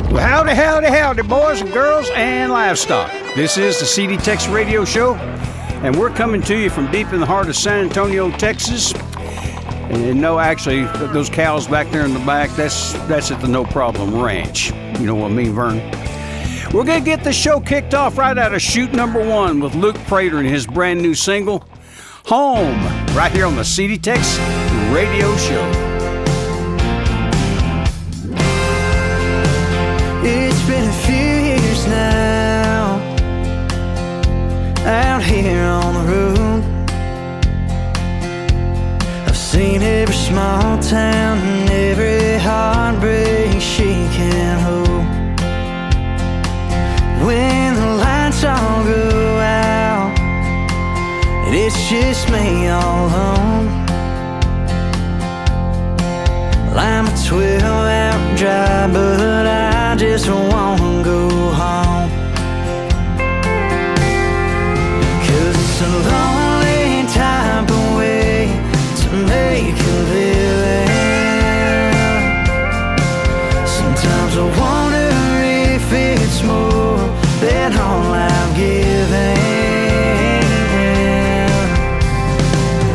Well, howdy, howdy, howdy, boys and girls and livestock. This is the TEX radio show, and we're coming to you from deep in the heart of San Antonio, Texas. And no, actually, those cows back there in the back, that's at the No Problem Ranch. You know what I mean, Vern? We're going to get the show kicked off right out of shoot number 1 with Luke Prater and his brand new single, Home, right here on the TEX radio show. It's been a few years now, out here on the road. I've seen every small town and every heartbreak she can hold. When the lights all go out and it's just me all alone, well, I'm a 12-hour drive, but I just wanna go home. 'Cause it's a lonely type of way to make a living. Sometimes I wonder if it's more than all I've given.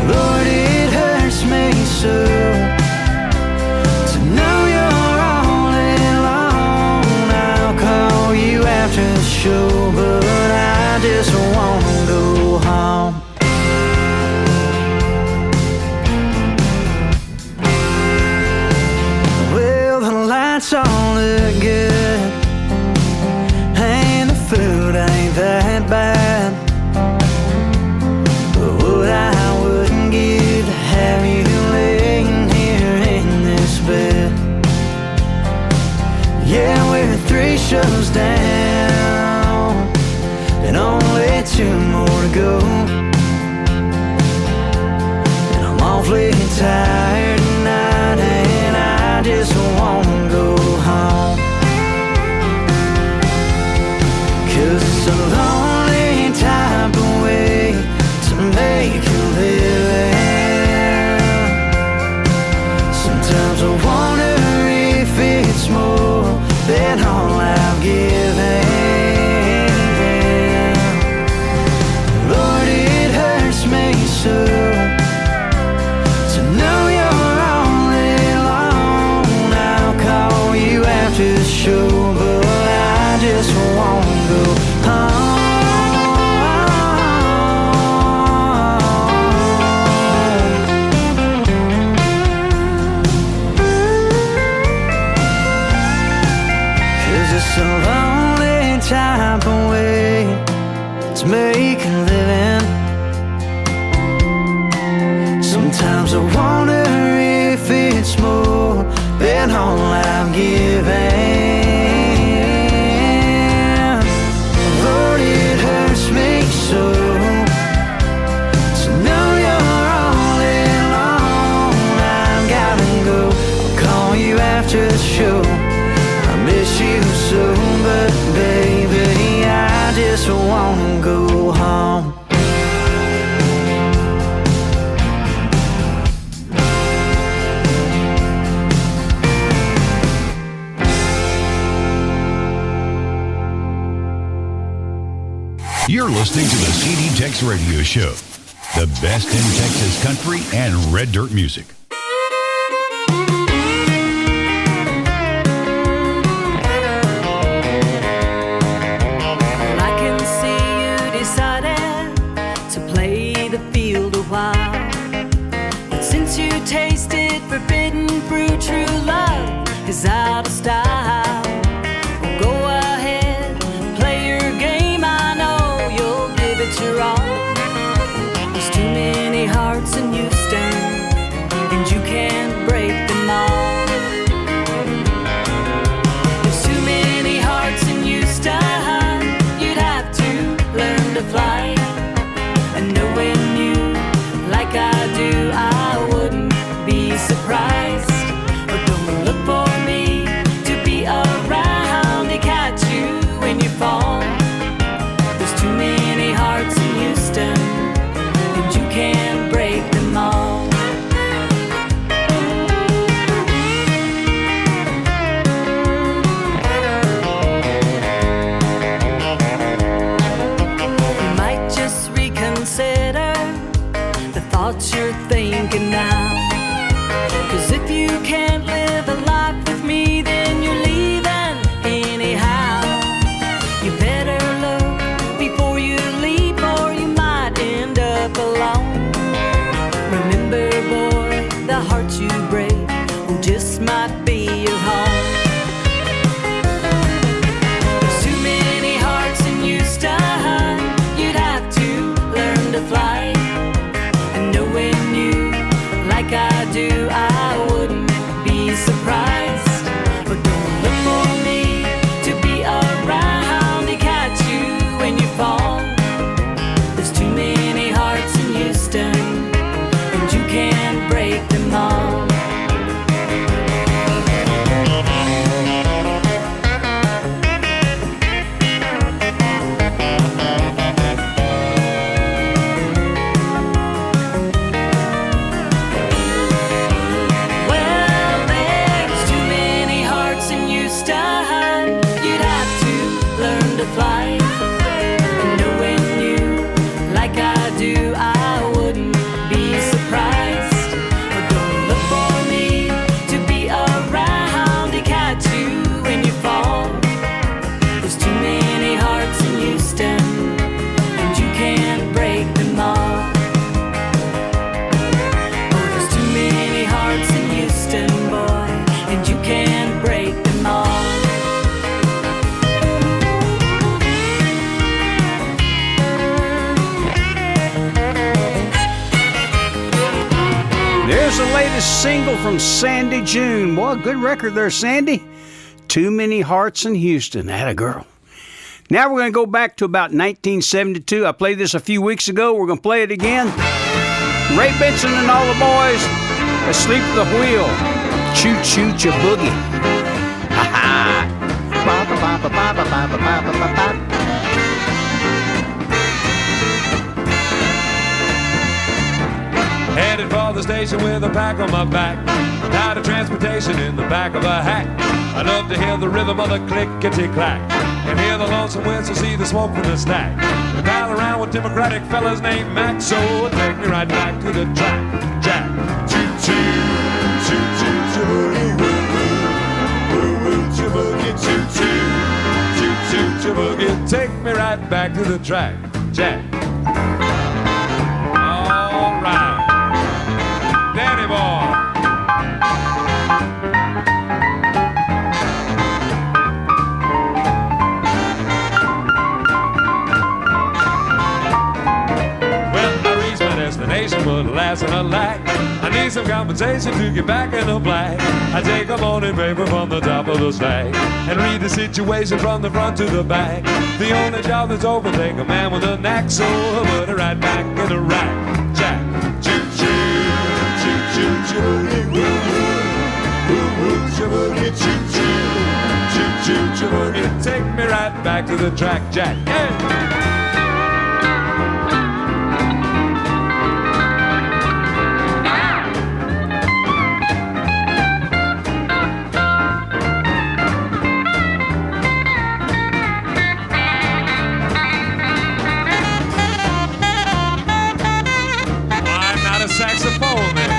Lord, it hurts me so to know you're all alone. I'll call you after the show, but I just wanna go home. Well, the lights all look good and the food ain't that bad, but what I wouldn't give to have you laying here in this bed. Yeah, we're 3 shows down and only 2 more to go, and I'm awfully tired tonight and I just wanna go home. 'Cause it's a lonely type of way to make a living. Sometimes I wonder if it's more than all I've given. Lord, it hurts me so to know you're all alone. I'll call you after the show, but I just wanna go home. 'Cause it's a lonely type of way to make a living. Sometimes I wonder if it's more than all I've given. Lord, it hurts me so to know you're all alone. I've gotta go, I'll call you after the show. I miss you so, but baby, I just wanna go home. You're listening to the TEX radio show, the best in Texas country and red dirt music. I can see you decided to play the field a while, but since you tasted forbidden fruit, true love is out of style. Well, go ahead, play your game. I know you'll give it your all. There's too many hearts in Houston, and you can't break them all. There's too many hearts in Houston, you'd have to learn to fly. And knowing you like I do, I wouldn't be surprised. But don't look for me to the latest single from Sandy June. Boy, good record there, Sandy. Too Many Hearts in Houston. Atta girl. Now we're going to go back to about 1972. I played this a few weeks ago. We're going to play it again. Ray Benson and all the boys, Asleep at the Wheel. Choo choo cha boogie. Ha ha. Headed for the station with a pack on my back. Tired of transportation in the back of a hack. I love to hear the rhythm of the clickety-clack and hear the lonesome whistle, see the smoke from the stack. We pal around with Democratic fellas named Max, so take me right back to the track. Jack, choo-choo, choo-choo, choo-boogie, woo-woo, woo-woo, choo-boogie, choo-choo, choo-choo, choo-boogie. Take me right back to the track. Jack. All right. Danny boy. Destination, but last and a lack. I need some compensation to get back in the black. I take a morning paper from the top of the stack and read the situation from the front to the back. The only job that's open, take a man with a knack, so I put it right back in the rack. Jack, choo choo, choo choo choo, woo woo, choo boogie, choo choo, choo choo choo boogie. Take me right back to the track, Jack. Hey. Saxophone man.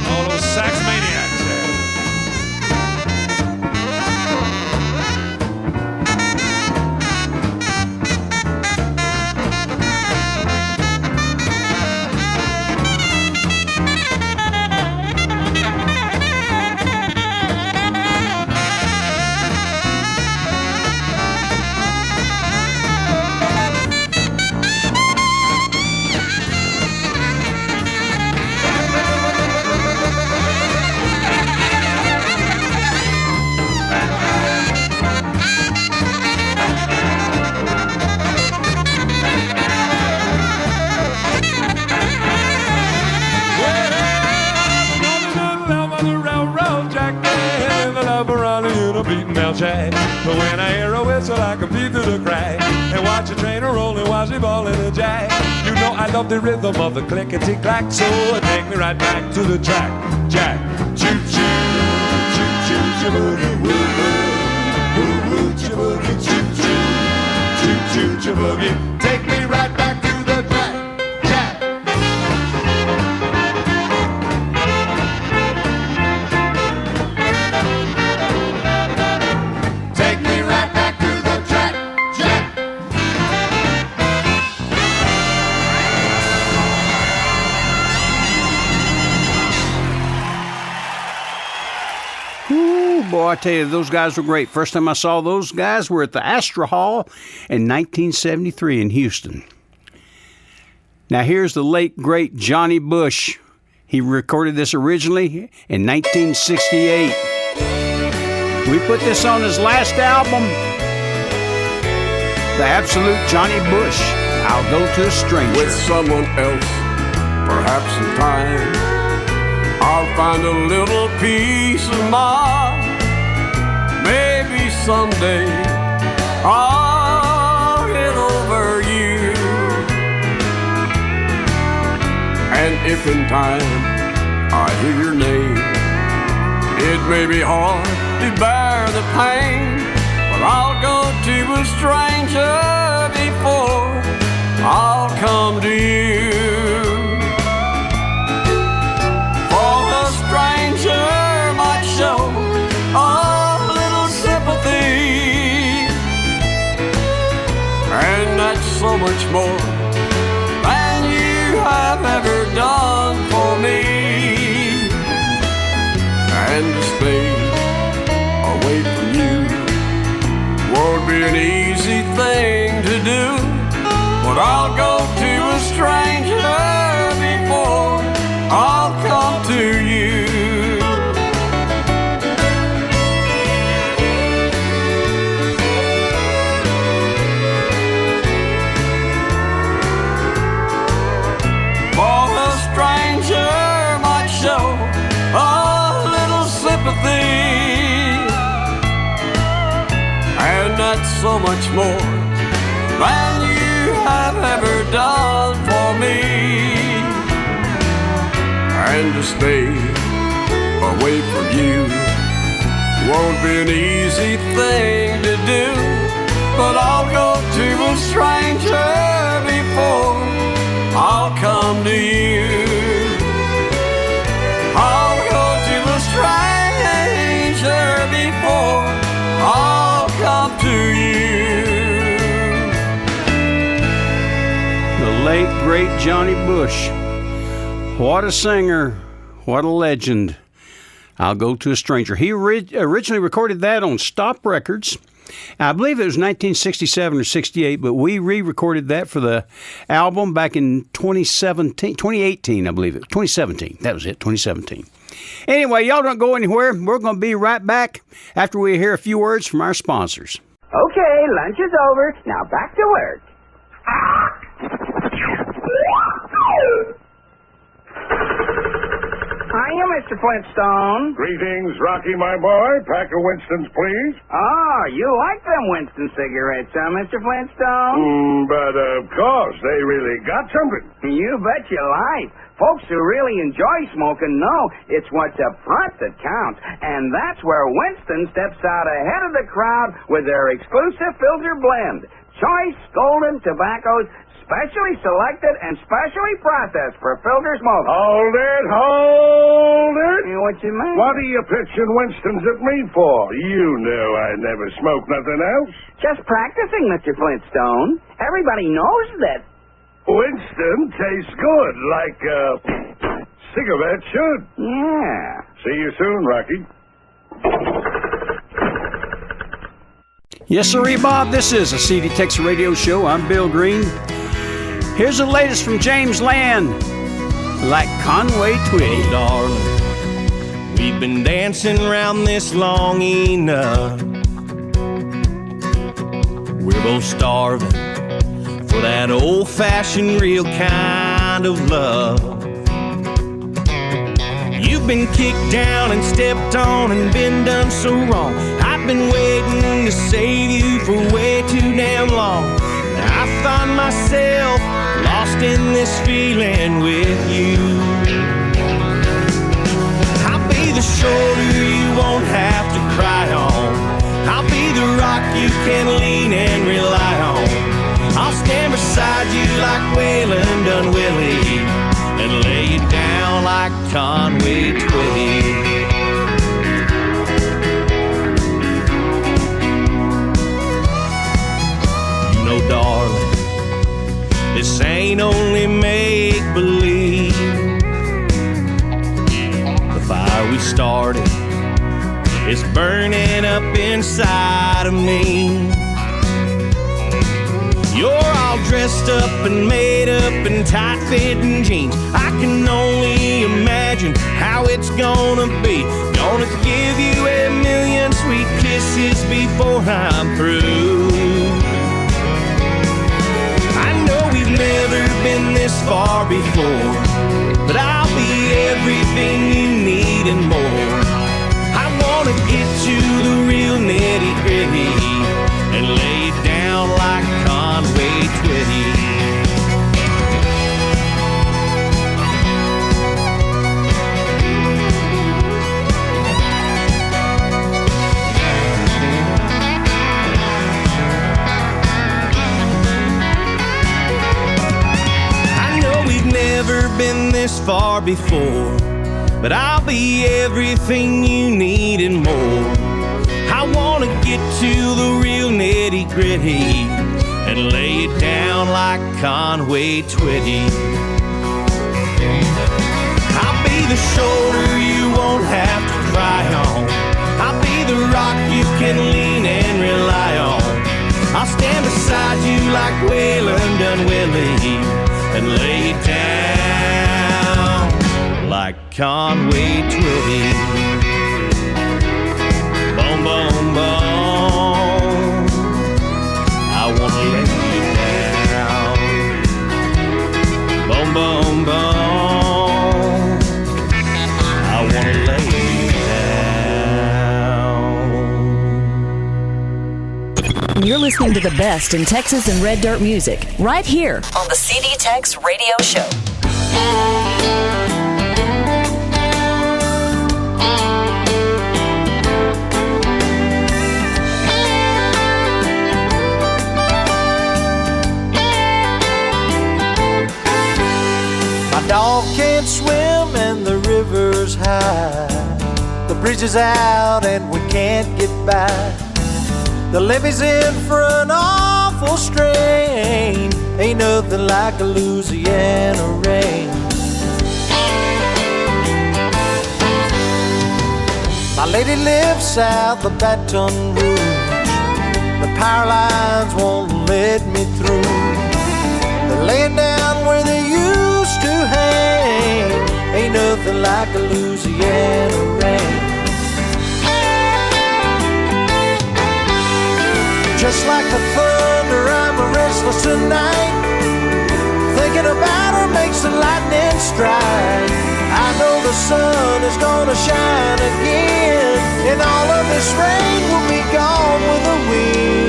All those sax maniacs there. But when I hear a whistle, I can peep through the crack and watch a train roll and watch it ball in the jack. You know I love the rhythm of the clickety-clack, so take me right back to the track. Jack, choo-choo, choo-choo, choo-boogie, woo-woo, choo-boogie, choo-choo, choo-choo, choo-boogie. Take me right back to the track. Jack. Boy, I tell you, those guys were great. First time I saw those guys were at the Astra Hall in 1973 in Houston. Now here's the late, great Johnny Bush. He recorded this originally in 1968. We put this on his last album, the absolute Johnny Bush, I'll Go to a Stranger. With someone else, perhaps in time, I'll find a little peace of mind. Maybe someday I'll get over you. And if in time I hear your name, it may be hard to bear the pain, but I'll go to a stranger before I'll come to you. For the stranger might show a little sympathy, and that's so much more than you have ever done for me. be an easy thing to do, but I'll go to a stranger before I'll come to you. For a stranger might show a little sympathy, and that's so much more than you have ever done for me. And to stay away from you won't be an easy thing to do, but I'll go to a stranger before I'll come to you. I'll go to a stranger before I'll come to you. The late, great Johnny Bush. What a singer. What a legend. I'll Go to a Stranger. He originally recorded that on Stop Records. I believe it was 1967 or 68, but we re-recorded that for the album back in 2018, I believe it. 2017. That was it, 2017. Anyway, y'all don't go anywhere. We're going to be right back after we hear a few words from our sponsors. Okay, lunch is over. Now back to work. Hiya, Mr. Flintstone. Greetings, Rocky, my boy. Pack of Winston's, please. Oh, you like them Winston cigarettes, huh, Mr. Flintstone? But of course, they really got something. You bet your life. Folks who really enjoy smoking know it's what's up front that counts, and that's where Winston steps out ahead of the crowd with their exclusive filter blend. Choice golden tobaccos, specially selected and specially processed for filter smoking. Hold it. What you mean? What are you pitching Winston's at me for? You know I never smoke nothing else. Just practicing, Mr. Flintstone. Everybody knows that. Winston tastes good, like cigarette should. Yeah. See you soon, Rocky. Yes, sirree, Bob. This is a CD Tex Radio Show. I'm Bill Green. Here's the latest from James Land, like Conway Twitty. Oh, darling, we've been dancing around this long enough. We're both starving for that old-fashioned real kind of love. You've been kicked down and stepped on and been done so wrong. I've been waiting to save you for way too damn long. I find myself lost in this feeling with you. I'll be the shoulder you won't have to cry on. I'll be the rock you can lean and rely on. I'll stand beside you like Waylon done Willie and lay you down like Conway Twitty. You know, darling, this ain't only make-believe. The fire we started is burning up inside of me. You're all dressed up and made up in tight-fitting jeans. I can only imagine how it's gonna be. Gonna give you a million sweet kisses before I'm through. I know we've never been this far before, but I'll be everything you need and more. I wanna get to the real nitty-gritty and lay it down like Conway Twitty. I know we've never been this far before, but I'll be everything you need and more. I wanna get to the real nitty-gritty and lay it down like Conway Twitty. I'll be the shoulder you won't have to cry on. I'll be the rock you can lean and rely on. like Waylon done Willie and lay it down like Conway Twitty. Boom, boom, boom, I wanna lay you down. Boom, boom, boom, I wanna lay you down. You're listening to the best in Texas and Red Dirt music right here on the CD Tex Radio Show. My dog can't swim and the river's high. The bridge is out and we can't get by. The levee's in for an awful strain. Ain't nothing like a Louisiana rain. My lady lives south of Baton Rouge. The power lines won't let me through. They're laying down where they used to hang. Ain't nothing like a Louisiana rain. Just like the thunder, I'm restless tonight. Thinking about her makes the lightning strike. I know the sun is gonna shine again, and all of this rain will be gone with the wind.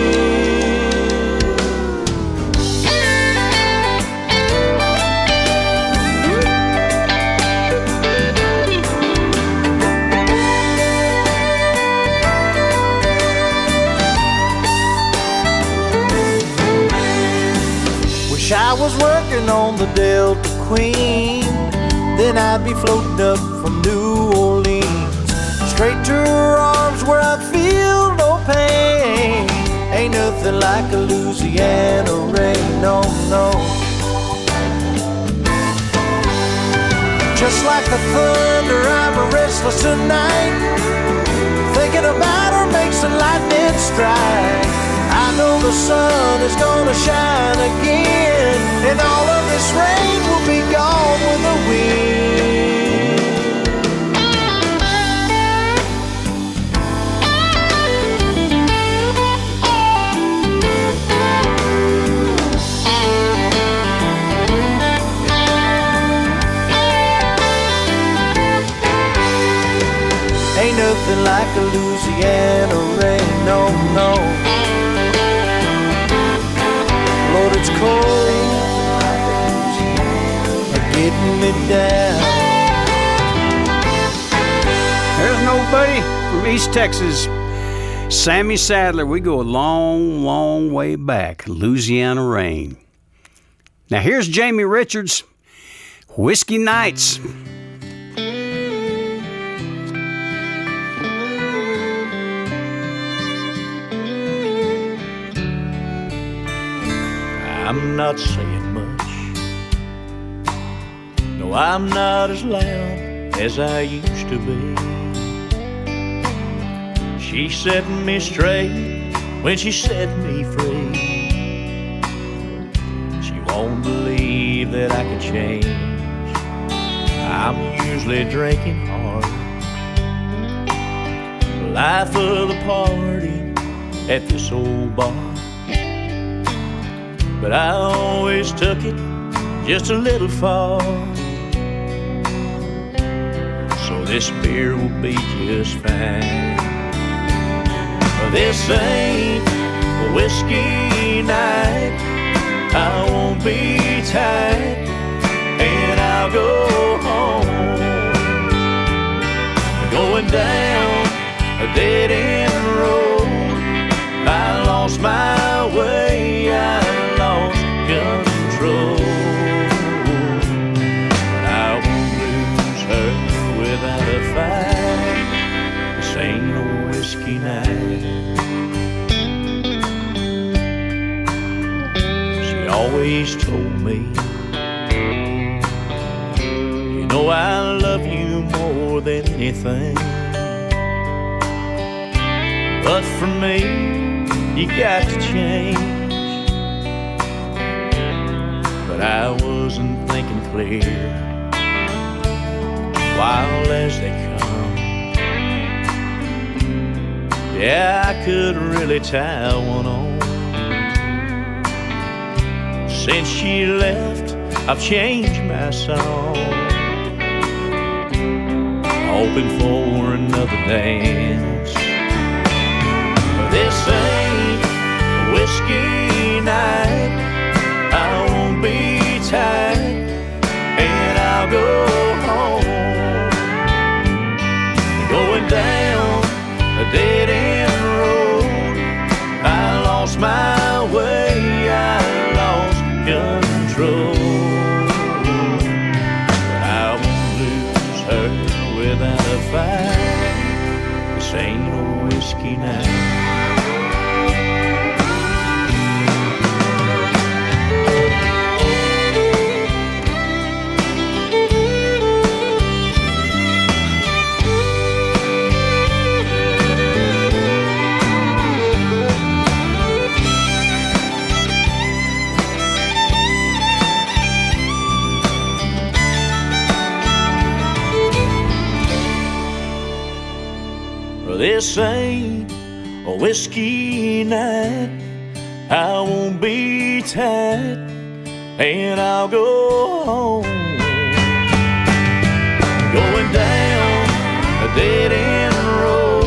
I was working on the Delta Queen, then I'd be floating up from New Orleans, straight to her arms where I feel no pain. Ain't nothing like a Louisiana rain, no, no. Just like the thunder, I'm restless tonight. Thinking about her makes the lightning strike. I know the sun is gonna shine again, and all of this rain will be gone with the wind. Ain't nothing like a Louisiana rain, no, no. Lord, it's cold and getting me down. There's nobody from East Texas. Sammy Sadler, we go a long, long way back. Louisiana Rain. Now here's Jamie Richards, Whiskey Nights. I'm not saying much. No, I'm not as loud as I used to be. She set me straight when she set me free. She won't believe that I could change. I'm usually drinking hard. Life of the party at this old bar. But I always took it just a little far. So this beer will be just fine. This ain't a whiskey night. I won't be tight, and I'll go home. Going down a dead-end road, I lost my way, I lost control. But I won't lose her without a fight. This ain't no whiskey night. She always told me, you know I love you more than anything. But for me, you got to change. but I wasn't thinking clear. Wild as they come, yeah, I could really tie one on. Since she left, I've changed my song, hoping for another dance. This ain't a whiskey night. I won't be tight, and I'll go home. Going down a dead-end road, I lost my way, I lost control. But I won't lose her without a fight. This ain't no whiskey night. This ain't a whiskey night. I won't be tight, and I'll go home. Going down a dead-end road,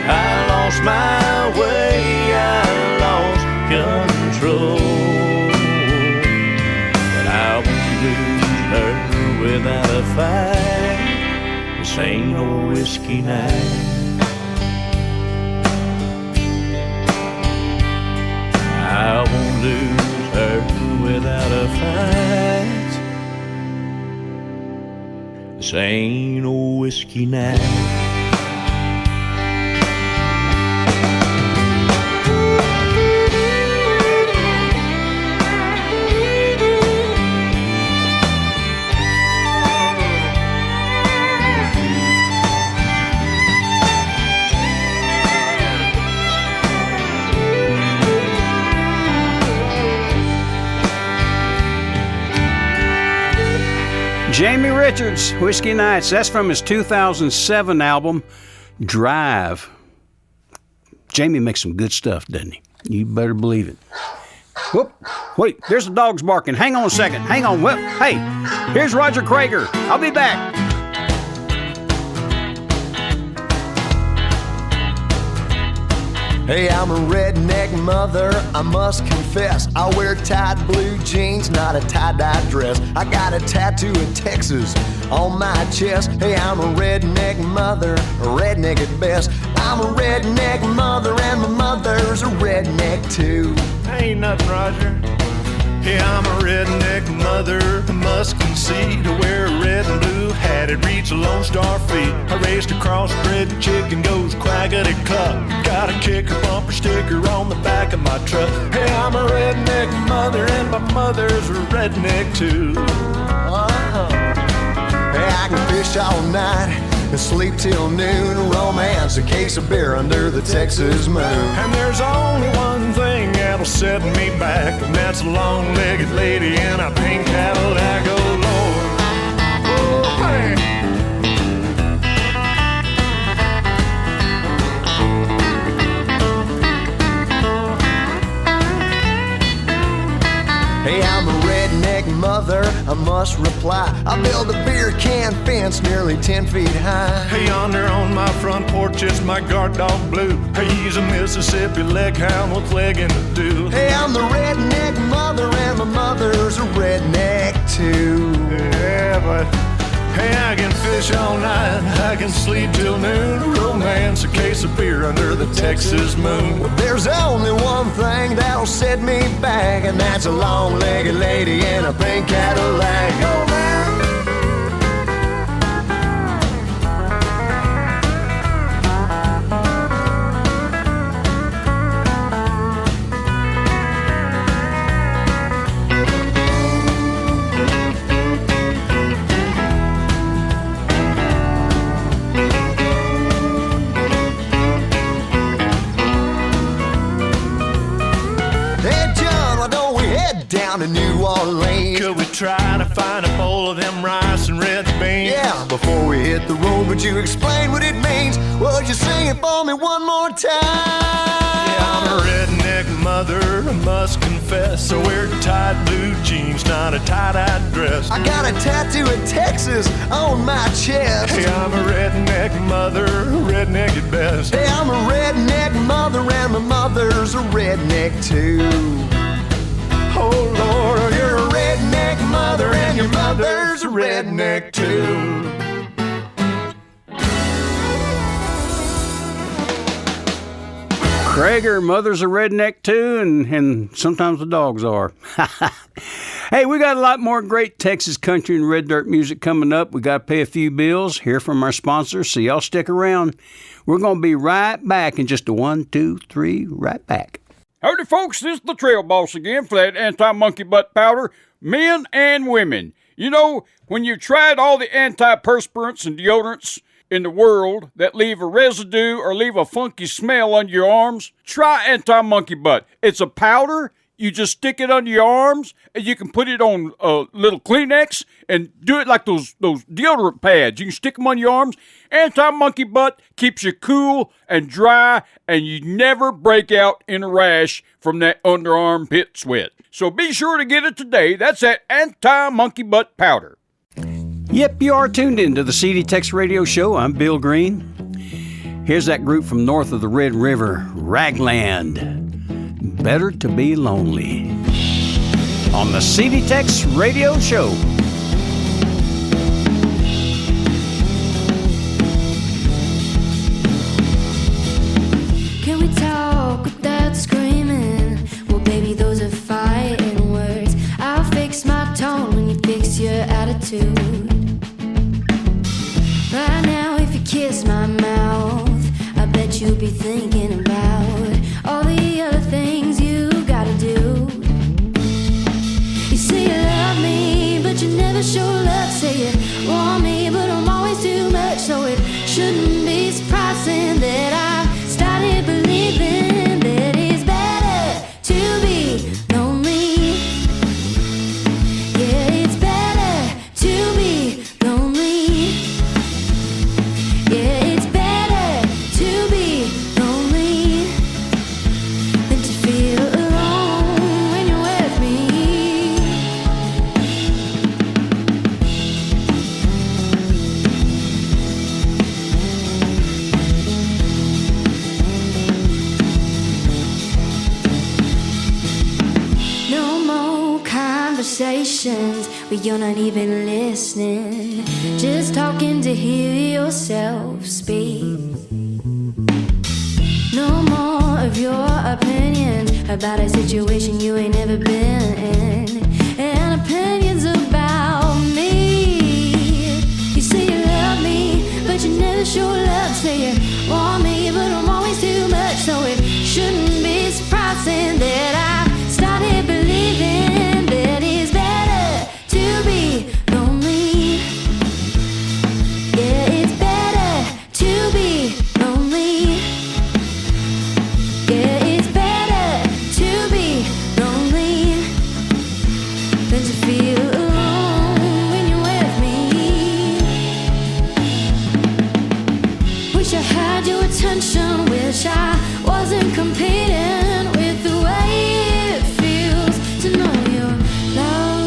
I lost my way, I lost control. But I won't lose her without a fight. This ain't no whiskey night. I won't lose her without a fight. This ain't no whiskey night. Jamie Richards, Whiskey Nights. That's from his 2007 album, Drive. Jamie makes some good stuff, doesn't he? You better believe it. Whoop. Wait, there's the dogs barking. Hang on a second. Hang on. Well, hey, here's Roger Krager. I'll be back. Hey, I'm a redneck mother, I must confess. I wear tight blue jeans, not a tie-dye dress. I got a tattoo of Texas on my chest. Hey, I'm a redneck mother, a redneck at best. I'm a redneck mother and my mother's a redneck too. Ain't nothing, Roger. Yeah, I'm a redneck mother, I must concede. I wear a red and blue hat, it reads a Lone Star feet. I raised a crossbred chicken, goes quackity cluck. Got a kicker bumper sticker on the back of my truck. Hey, I'm a redneck mother and my mother's a redneck too. Hey, I can fish all night and sleep till noon. Romance, a case of beer under the Texas moon. And there's only one thing that'll set me back, and that's a long-legged lady in a pink Cadillac. Oh, Lord. Oh, man. Hey, I'm a redneck mother, I must reply. I build a beer can fence nearly 10 feet high. Hey, yonder on my front porch is my guard dog Blue. Hey, he's a Mississippi leg hound with leg in the dew. Hey, I'm the redneck mother and my mother's a redneck too. Yeah, but hey, I can fish all night, I can sleep till noon. Romance, a case of beer under the Texas moon. There's only one thing that'll set me back, and that's a long-legged lady in a pink Cadillac. Oh, man. down to New Orleans. Could we try to find a bowl of them rice and red beans? Yeah, before we hit the road, would you explain what it means? Would you sing it for me one more time? Yeah, I'm a redneck mother, I must confess. I wear tight blue jeans, not a tie-dye dress. I got a tattoo of Texas on my chest. Hey, I'm a redneck mother, redneck at best. Hey, I'm a redneck mother and my mother's a redneck too. Oh Lord, you're a redneck mother and your mother's a redneck too. Craig, her mother's a redneck too, and sometimes the dogs are. Hey, we got a lot more great Texas country and red dirt music coming up. We got to pay a few bills, hear from our sponsors, so y'all stick around. We're going to be right back in just a 1, 2, 3, right back. Howdy, folks. This is the Trail Boss again for that anti-monkey butt powder, men and women. You know, when you've tried all the antiperspirants and deodorants in the world that leave a residue or leave a funky smell under your arms, try anti-monkey butt. It's a powder. You just stick it under your arms, and you can put it on a little Kleenex and do it like those deodorant pads. You can stick them on your arms. Anti-monkey butt keeps you cool and dry, and you never break out in a rash from that underarm pit sweat. So be sure to get it today. That's that anti-monkey butt powder. Yep, you are tuned in to the CD Tex Radio Show. I'm Bill Green. Here's that group from north of the Red River, Ragland. Better to be lonely. On the CD Tex Radio Show. Can we talk without screaming? Well, baby, those are fighting words. I'll fix my tone when you fix your attitude. Right now, if you kiss my mouth, I bet you'll be thinking about all the other things you gotta do. You say you love me, but you never show love. Say you want me, but I'm always too much. So it shouldn't be surprising that I started believing that it's better to be lonely. Yeah, it's better to be lonely. Yeah, it's better to be lonely than to feel alone when you're with me. No more conversations where you're not even listening, just talking to hear yourself speak. No more of your opinions about a situation you ain't never been in, and opinions about me. You say you love me, but you never show love. Say you want me, but I'm always too much. So it shouldn't be surprising that I started believing that it's better to be lonely. Yeah, it's better to be lonely. Yeah, it's better to be lonely than to feel alone when you're with me. Wish I had your attention, wish I wasn't competing with the way it feels to know your love.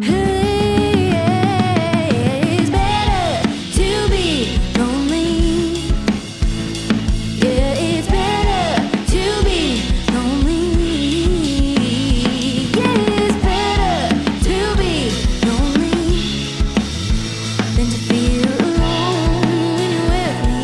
Hey, it's better to be lonely. Yeah, it's better to be lonely. Yeah, it's better to be lonely than to feel alone when you're with me.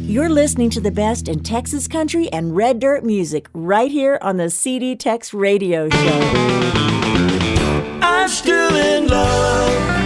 You're listening to the best in Texas country and red dirt music right here on the CD Tex Radio Show. I'm still in love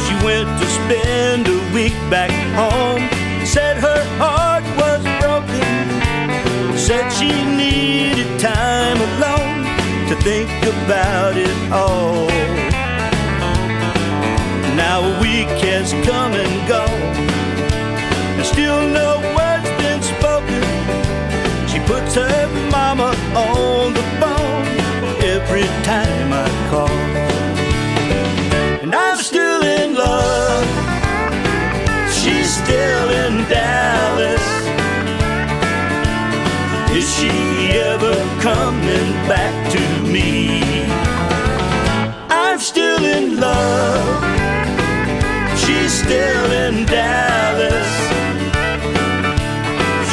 she went to spend a week back home. Said her heart was broken. Said she needed time alone to think about it all. Now a week has come and gone, and still no word's been spoken. She puts her mama on the phone every time I call. And I'm still in love. She's still in Dallas. Is she ever coming back to me? I'm still in love. She's still in Dallas.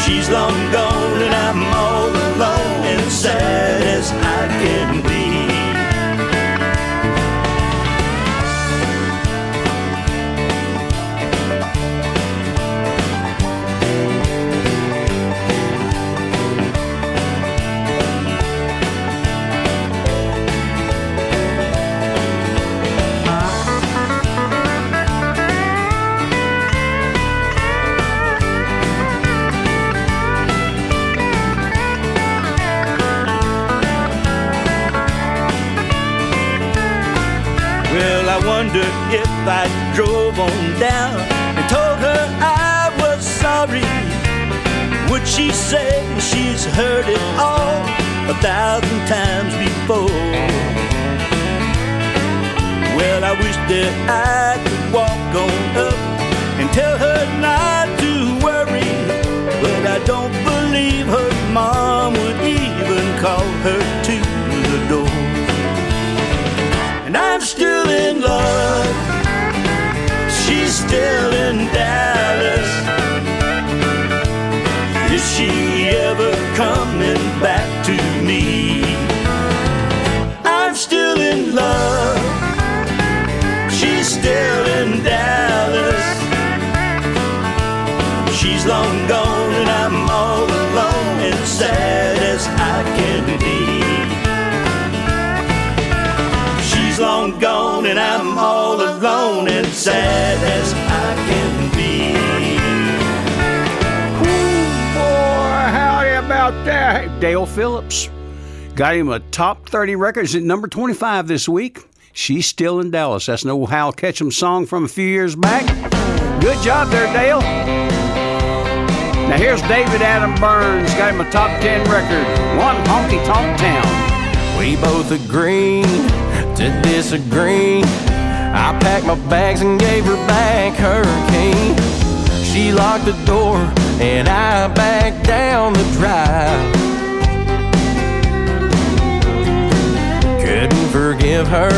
She's long gone and I'm all alone and sad as I can be. Well, I wonder if I drove on down and told her I was sorry. Would she say she's heard it all 1,000 times before? Well, I wish that I could walk on up and tell her not to worry, but I don't believe her mom would even call her to the door. And I'm still in love. She's still in Dallas. Is she ever coming back to me? I'm still in love. She's still in Dallas. She's long gone and I'm all alone and sad as I can be. She's long gone and I'm all alone and sad as I can be. Boy, howdy about that. Dale Phillips got him a top 30 records at number 25 this week. She's still in Dallas. That's an old Hal Ketchum song from a few years back. Good job there, Dale. Now here's David Adam Burns. Got him a top 10 record. One Honky Tonk Town. We both agreed to disagree. I packed my bags and gave her back her key. She locked the door and I backed down the drive. Couldn't forgive her,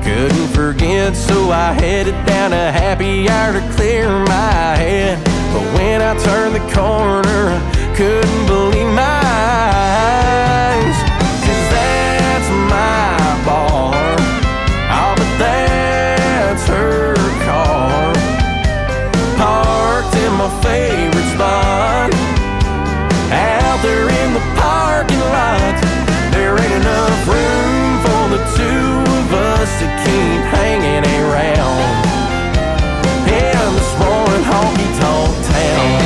couldn't forget, so I headed down a happy hour to clear my head. But when I turned the corner, I couldn't believe my eyes. 'Cause that's my bar. Oh, but that's her car, parked in my favorite spot, out there in the parking lot. There ain't enough room for the two of us to keep hanging around in this one honky tonk town.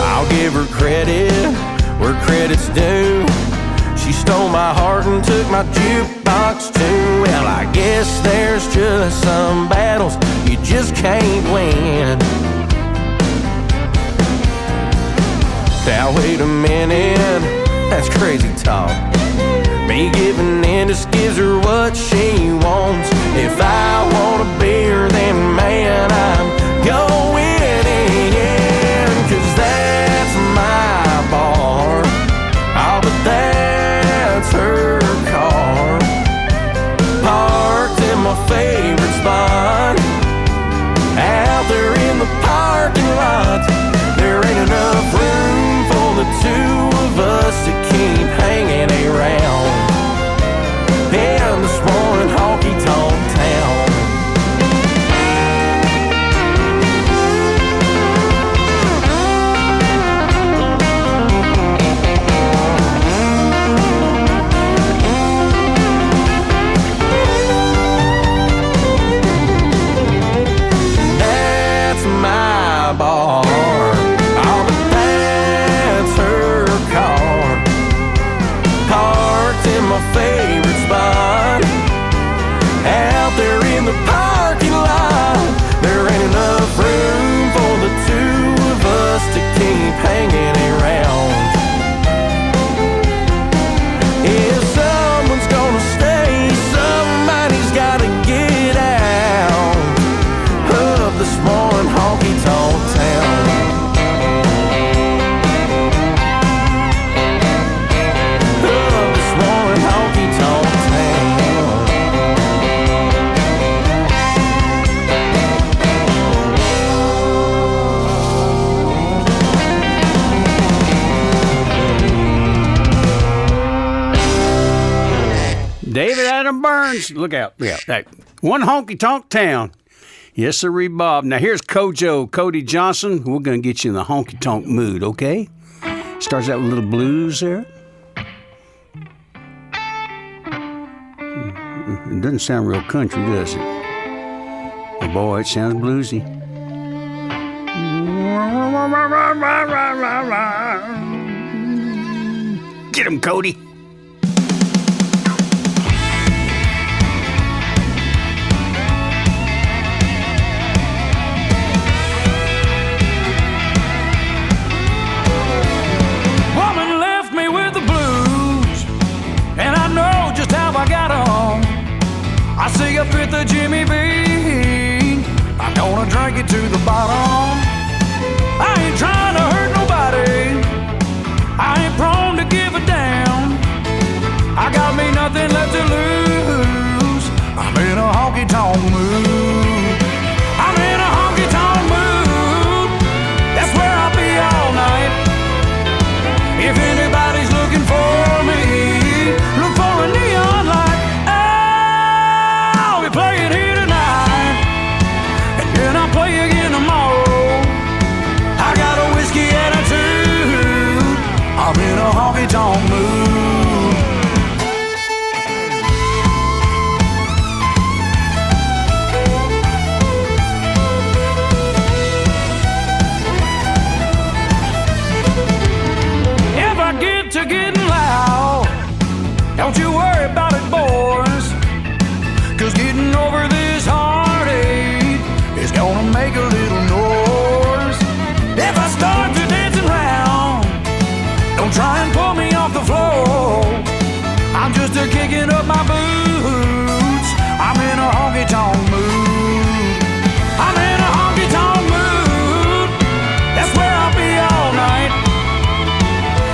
I'll give her credit where credit's due. She stole my heart and took my jukebox too. Well, I guess there's just some battles you just can't win. Now wait a minute, that's crazy talk. Me giving in just gives her what she wants. If I want a beer, then man, I'm going in. 'Cause that's my bar. Oh, but that's her car, parked in my favorite spot, out there in the parking lot. There ain't enough room for the two of us to keep hanging around in this one honky tonk town. my favorite spot. Out there in the parking lot, there ain't enough room for the two of us to keep hanging around. If someone's gonna stay, somebody's gotta get out of the small and honky-tonk town. Of the small and honky-tonk town. David Adam Burns. Look out. Yeah. Hey. One honky-tonk town. Yes, sir, Bob. Now, here's Kojo, Cody Johnson. We're going to get you in the honky-tonk mood, okay? Starts out with a little blues there. It doesn't sound real country, does it? Oh, boy, it sounds bluesy. Get him, Cody. Woman left me with the blues, and I know just how I got on. I see a fifth of Jimmy Bean, I'm gonna drink it to the bottom. I ain't trying to hurt nobody, I ain't prone to give a damn. I got me nothing left to lose, I'm in a honky-tonk mood. I'm in a honky-tonk mood, that's where I'll be all night. If anybody's looking for me, look for a neon light. I'll be playing here tonight, and then I'll play again tomorrow. I got a whiskey attitude, I'm in a honky-tonk mood. If I get to getting loud, don't you worry about it, boys, 'cause getting over this heartache is gonna make a little noise. If I start to dancing around, don't try and pull me off the floor. I'm just a kicking up my boots, I'm in a honky-tonk mood. I'm in a honky-tonk mood, that's where I'll be all night.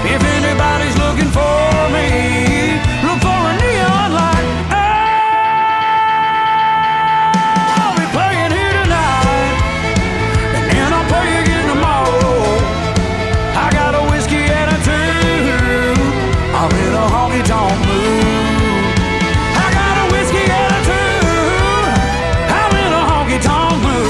If anybody's looking for me, look for a neon light. I'll be playing here tonight, and then I'll play again tomorrow. I got a whiskey attitude, I'm in a honky-tonk mood. I got a whiskey attitude, I'm in a honky-tonk mood.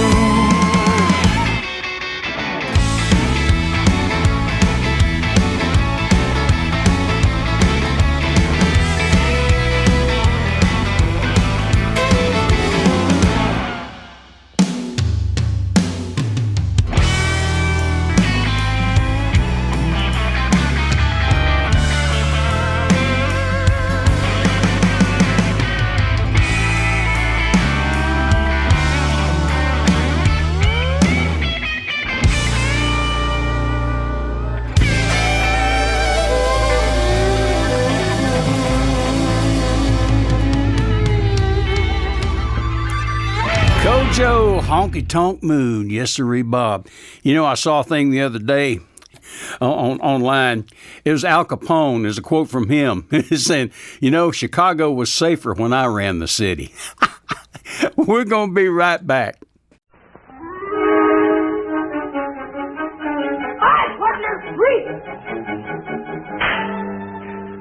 Kojo, honky-tonk mood. Yes, sir, Bob. You know, I saw a thing the other day online. It was Al Capone. There's a quote from him. It's saying, you know, Chicago was safer when I ran the city. We're going to be right back. Hi, partner, Reed.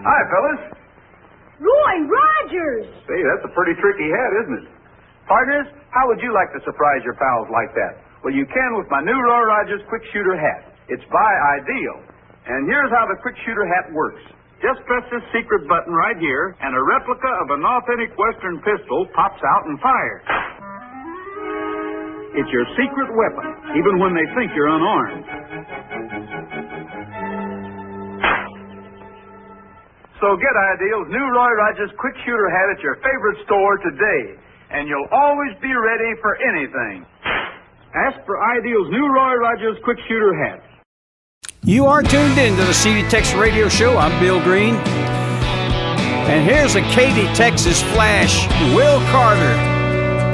Hi, fellas. Roy Rogers. See, that's a pretty tricky hat, isn't it? Partners, how would you like to surprise your pals like that? Well, you can with my new Roy Rogers Quick Shooter hat. It's by Ideal. And here's how the Quick Shooter hat works. Just press this secret button right here, and a replica of an authentic Western pistol pops out and fires. It's your secret weapon, even when they think you're unarmed. So get Ideal's new Roy Rogers quick shooter hat at your favorite store today, and you'll always be ready for anything. Ask for Ideal's new Roy Rogers quick shooter hat. You are tuned in to the CD Tex Radio Show. I'm Bill Green. And here's a Katy, Texas flash, Will Carter.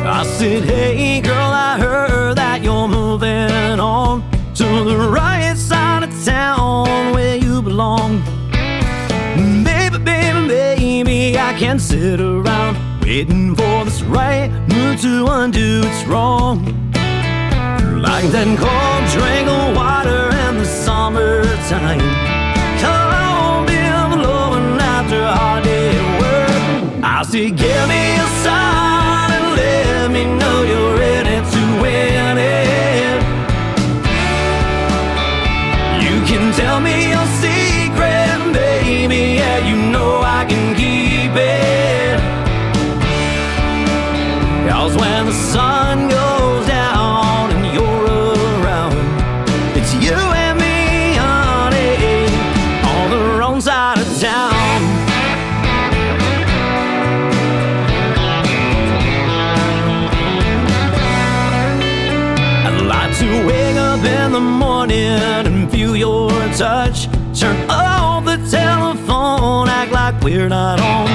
I said, hey girl, I heard that you're moving on to the right side of town where you belong. Baby, baby, baby, I can't sit around waiting for this right move to undo what's wrong. Like that cold drink of water in the summertime. Come in blowing after a hard day at work. I say, give me a sign and let me know you're ready to win it. You can tell me your secret, baby, yeah, you know I can keep it. 'Cause when the sun goes down and you're around, it's you and me, honey, on the wrong side of town. I'd like to wake up in the morning and feel your touch. Turn off the telephone, act like we're not on.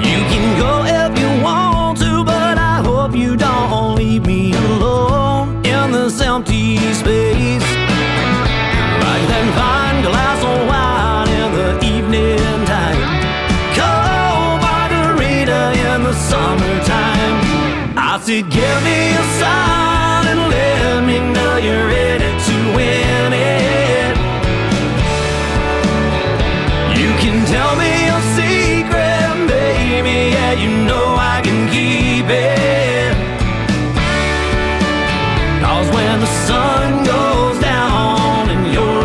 You can go if you want to, but I hope you don't leave me alone in this empty space. Like that fine glass of wine in the evening time, cold margarita in the summertime. I said, give me a sign and let me know you're ready to win it. You can tell me your secret, baby, yeah, you know I can keep it. 'Cause when the sun goes down and you're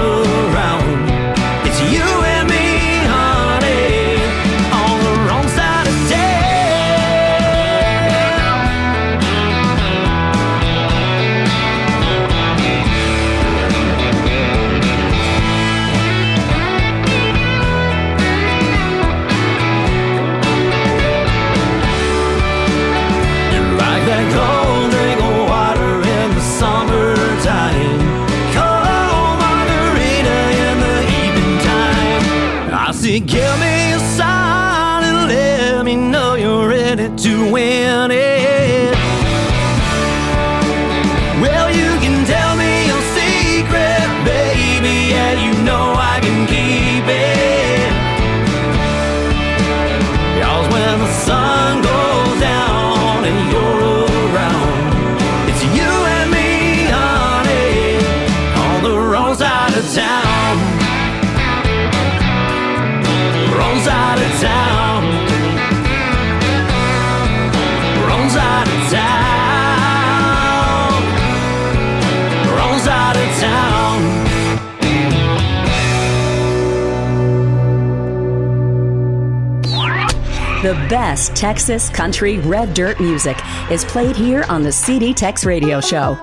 around, it's you and me, honey, on the wrong side of cold drink of water in the summertime, cold margarita in the evening time. I said, give me a sign and let me know you're ready to win it. Well, you can tell me your secret, baby, yeah, you know I can keep it. 'Cause when the sun goes down and you're it's you and me, honey, on the wrong side of town. Wrong side of town. Wrong side of town. Wrong side of town. The best Texas country red dirt music is played here on the CD Tex Radio Show.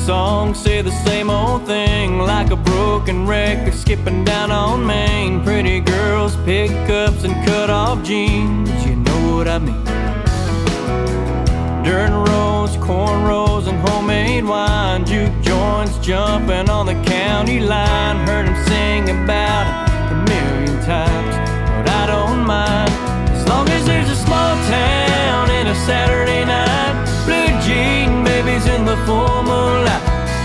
Songs say the same old thing, like a broken record skipping down on Main. Pretty girls, pickups, and cut-off jeans, you know what I mean. Dirt roads, cornrows, and homemade wine. Juke joints jumping on the county line. Heard him sing about it a million times, but I don't mind, as long as there's a small town and a Saturday night. Blue jean babies in the full moonlight.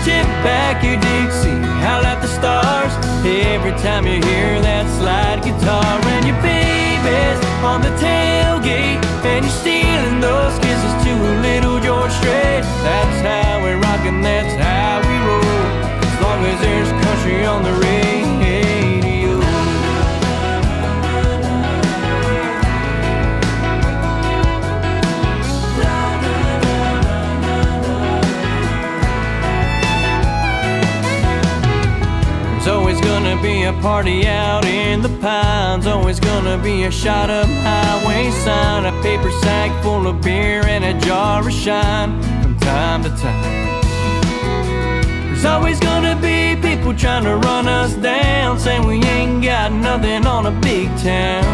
Tip back your Dixie, howl at the stars. Every time you hear that slide guitar. And your baby's on the tailgate, and you're stealing those kisses to a little George Strait. That's how we rock and that's how we roll, as long as there's country on the radio. be a party out in the pines. Always gonna be a shot up highway sign, a paper sack full of beer and a jar of shine from time to time. There's always gonna be people trying to run us down, saying we ain't got nothing on a big town.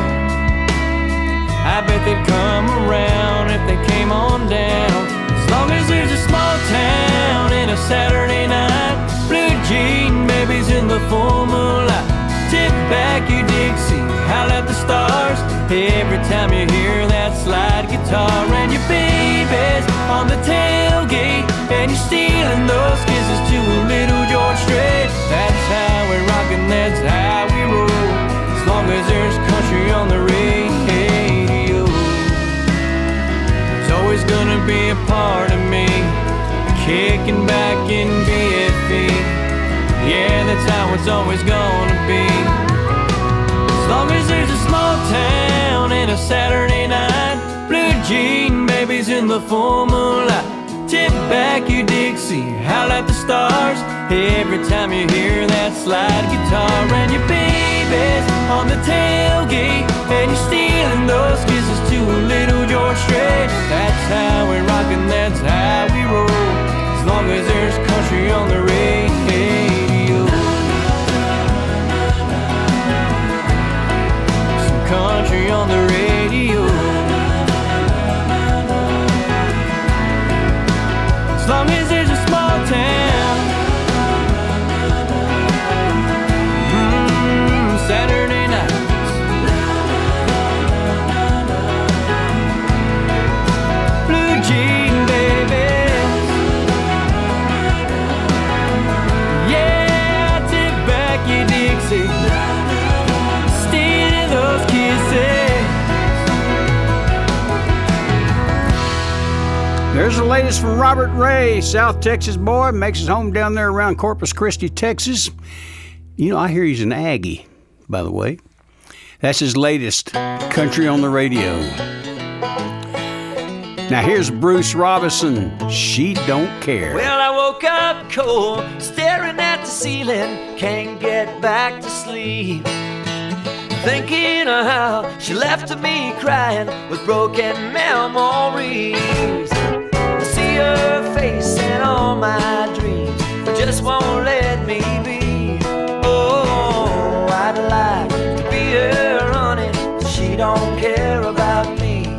I bet they'd come around if they came on down. As long as there's a small town and a Saturday night, blue jean babies in the full moonlight, tip back your Dixie, howl at the stars. Every time you hear that slide guitar, and your baby's on the tailgate, and you're stealing those kisses to a little George Strait. That's how we rock and that's how we roll, as long as there's country on the radio. There's always gonna be a part of me kicking back in BFE. Yeah, that's how it's always gonna be. As long as there's a small town and a Saturday night, blue jean babies in the full moonlight, tip back your Dixie, howl at the stars. Every time you hear that slide guitar, and your baby's on the tailgate, and you're stealing those kisses to a little George Strait. That's how we rock and that's how we roll, as long as there's country on the radio. Some country on the radio. As long as there's a small town. Saturday nights. Blue jean babies. Yeah, tip back your Dixie, stealing those kisses. There's the latest from Robert Ray, South Texas boy, makes his home down there around Corpus Christi, Texas. You know, I hear he's an Aggie, by the way. That's his latest, Country on the Radio. Now here's Bruce Robinson, She Don't Care. Well, I woke up cold, staring at the ceiling, can't get back to sleep, thinking of how she left me crying with broken memories. I see her face in all my dreams, but just won't let me be. Oh, I'd like to be her honey, but she don't care about me.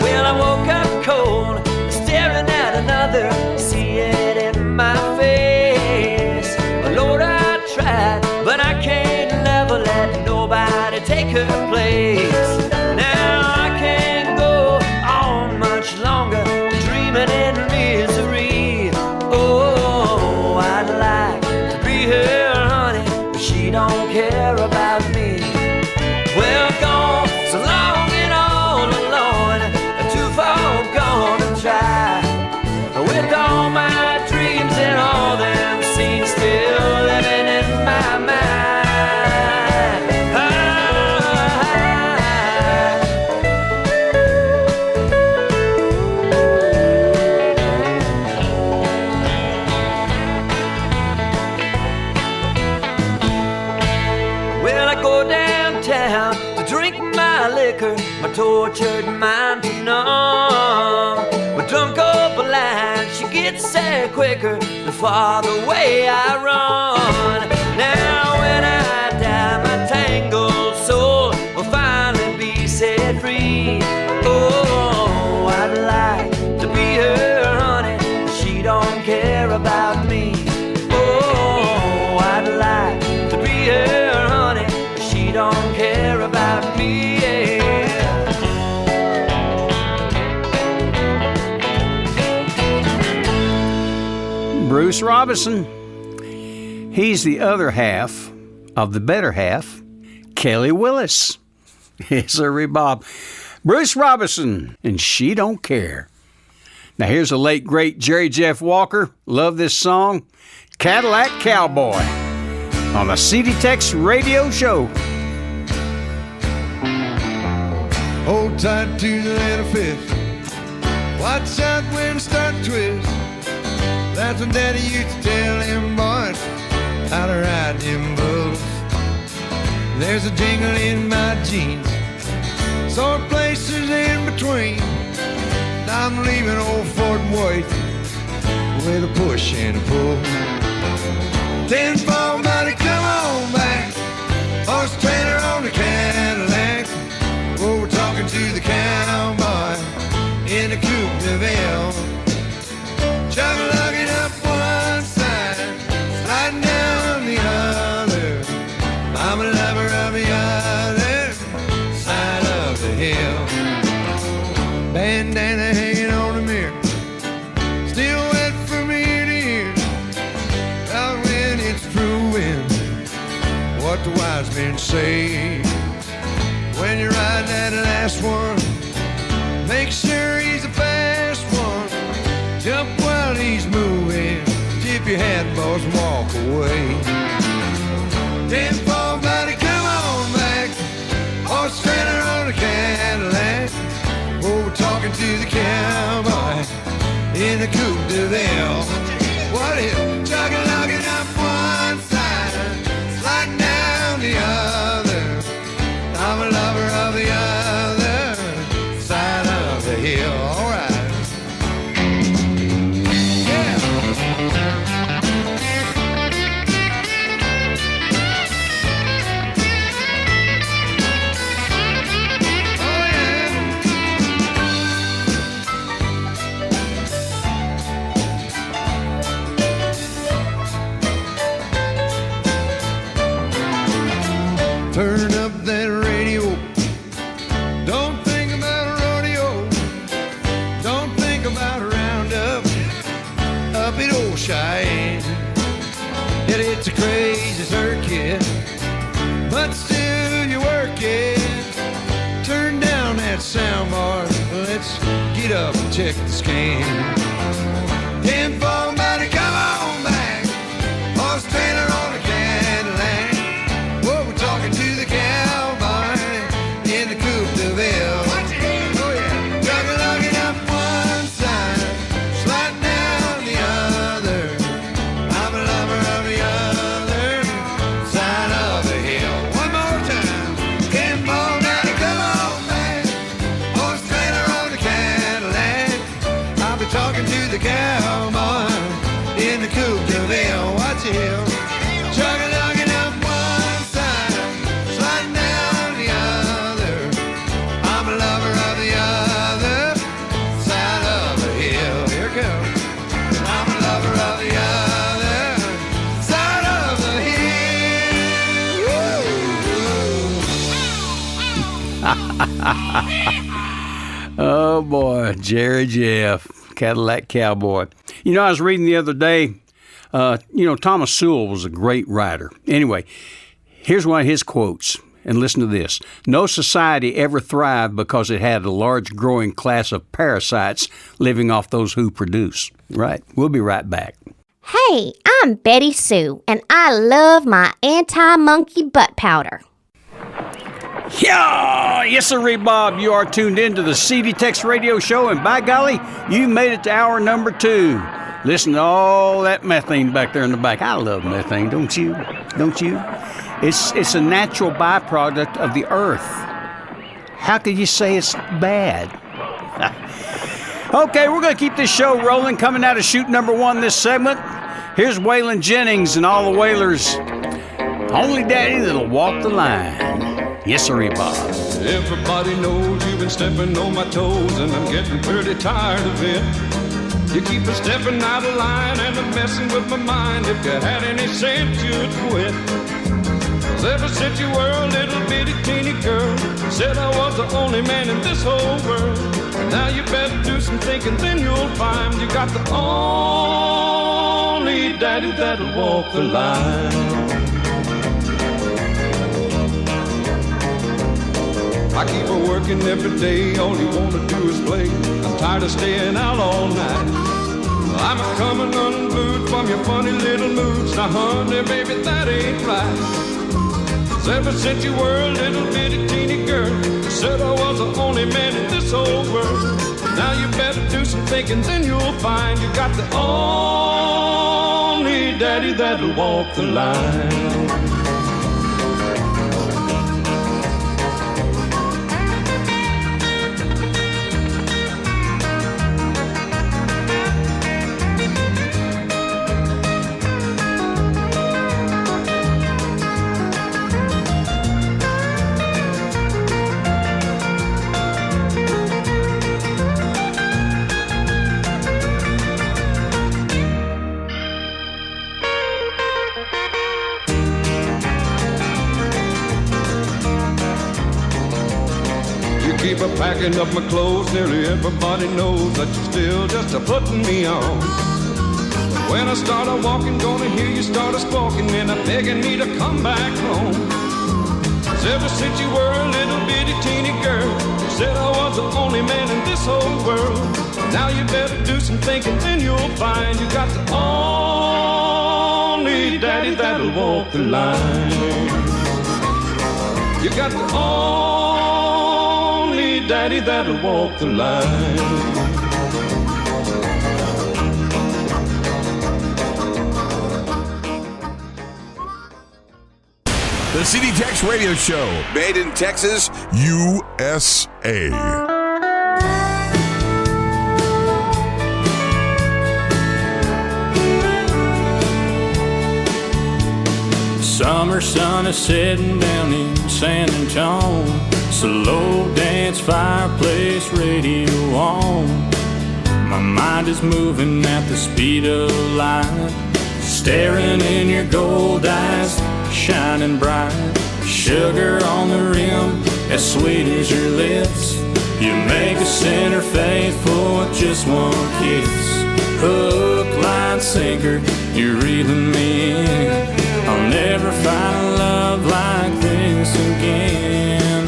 Well, I woke up cold, staring at another, see it in my face. Lord, I tried, but I can't never let nobody take her place. Now I can't go on much longer, dreaming in misery. Oh, I'd like to be her honey, but she don't care about me. Well, gone so long and all alone, too far gone to try, with all my dreams and all them scenes still living in my mind. Well, I go downtown to drink my liquor, my tortured mind to numb. We're drunk up a line, she gets sad quicker the farther away I run. Now when I die, my tangled soul will finally be set free. Oh, I'd like to be her honey, but she don't care about me. Oh, I'd like to be her honey, but she don't care about me. Bruce Robinson. He's the other half of the better half, Kelly Willis. Yes, sir, Bob. Bruce Robinson, and She Don't Care. Now here's the late, great Jerry Jeff Walker. Love this song, Cadillac Cowboy, on the CD-Tex Radio Show. Hold tight to the Atlanta 5th. Watch out when it start to twist. That's what Daddy used to tell him boys how to ride them bulls. There's a jingle in my jeans, sore places in between. I'm leaving old Fort Worth with a push and a pull. 10-4, buddy, come on back. Horse trailer on the Cadillac. Oh, we're talking to the cowboy in the Coupe de Ville. Chug-a-lugging up one side, sliding down the other. I'm a lover of the other side of the hill. Bandana hanging on the mirror, still wet from ear to ear. Well, when it's proving what the wise men say, when you ride that last one, make sure he's a fast one. Jump while he's moving, tip your hat, boss, and walk away. 10-4, buddy, come on back. Horse trailer on a Cadillac. Oh, we're talking to the cowboy in the Coupe de Ville. What is chug-a-lugging up one side, sliding down the other. I'm a lover of the other side of the hill. All right. Turn up that radio. Don't think about a rodeo. Don't think about a roundup up at old Cheyenne. Yeah, it's a crazy circuit, but still you work it. Turn down that soundbar. Let's get up and check the scan. 10-4, buddy, come on back. Horse trailer on a Cadillac. Whoa, we're talking to the cowboy in the Coupe de Ville. Oh yeah, chug-a-lugging up one side, sliding down the other. I'm a lover of the other side of the hill. One more time. 10-4, daddy, come on back. Horse trailer on the Cadillac. I'll be talking to the cowboy in the Coupe de Ville. Watch it hill. Chug-a-lugging up one side, sliding down the other. I'm a lover of the other side of the hill. Here it goes. I'm a lover of the other side of the hill. Oh boy, Jerry Jeff, Cadillac Cowboy. You know, I was reading the other day, Thomas Sewell was a great writer. Anyway, here's one of his quotes, and listen to this. No society ever thrived because it had a large growing class of parasites living off those who produce. Right. We'll be right back. Hey, I'm Betty Sue, and I love my anti-monkey butt powder. Yeah, yes, sir, Bob. You are tuned in to the CD Tex Radio Show, and by golly, you made it to hour number 2. Listen to all that methane back there in the back. I love methane, don't you? Don't you? It's a natural byproduct of the earth. How could you say it's bad? Okay, we're going to keep this show rolling. Coming out of shoot number 1 this segment, here's Waylon Jennings and all the Wailers. Only daddy that'll walk the line. Yes, sir, Bob. Everybody knows you've been stepping on my toes, and I'm getting pretty tired of it. You keep a stepping out of line and I'm messing with my mind. If you had any sense, you'd quit. 'Cause ever since you were a little bitty teeny girl, you said I was the only man in this whole world. Now you better do some thinking, then you'll find you got the only daddy that'll walk the line. I keep her working every day, all you wanna do is play. I'm tired of staying out all night. I'm a coming unglued from your funny little moods. Now honey, baby, that ain't right. 'Cause ever since you were a little bitty teeny girl, you said I was the only man in this whole world. Now you better do some thinking, then you'll find you got the only daddy that'll walk the line. Keep a packing up my clothes, nearly everybody knows that you're still just a putting me on. When I start a walking, gonna hear you start a squawking and a begging me to come back home. 'Cause ever since you were a little bitty teeny girl, you said I was the only man in this whole world. Now you better do some thinking, then you'll find you got the only daddy that'll walk the line. You got the only daddy that'll walk the line. The CD Tex Radio Show, made in Texas, USA. Summer sun is setting down in San Antonio. Slow dance, fireplace, radio on. My mind is moving at the speed of light, staring in your gold eyes, shining bright. Sugar on the rim, as sweet as your lips. You make a sinner faithful with just one kiss. Hook, line, sinker, you're reeling me in. I'll never find a love like this again.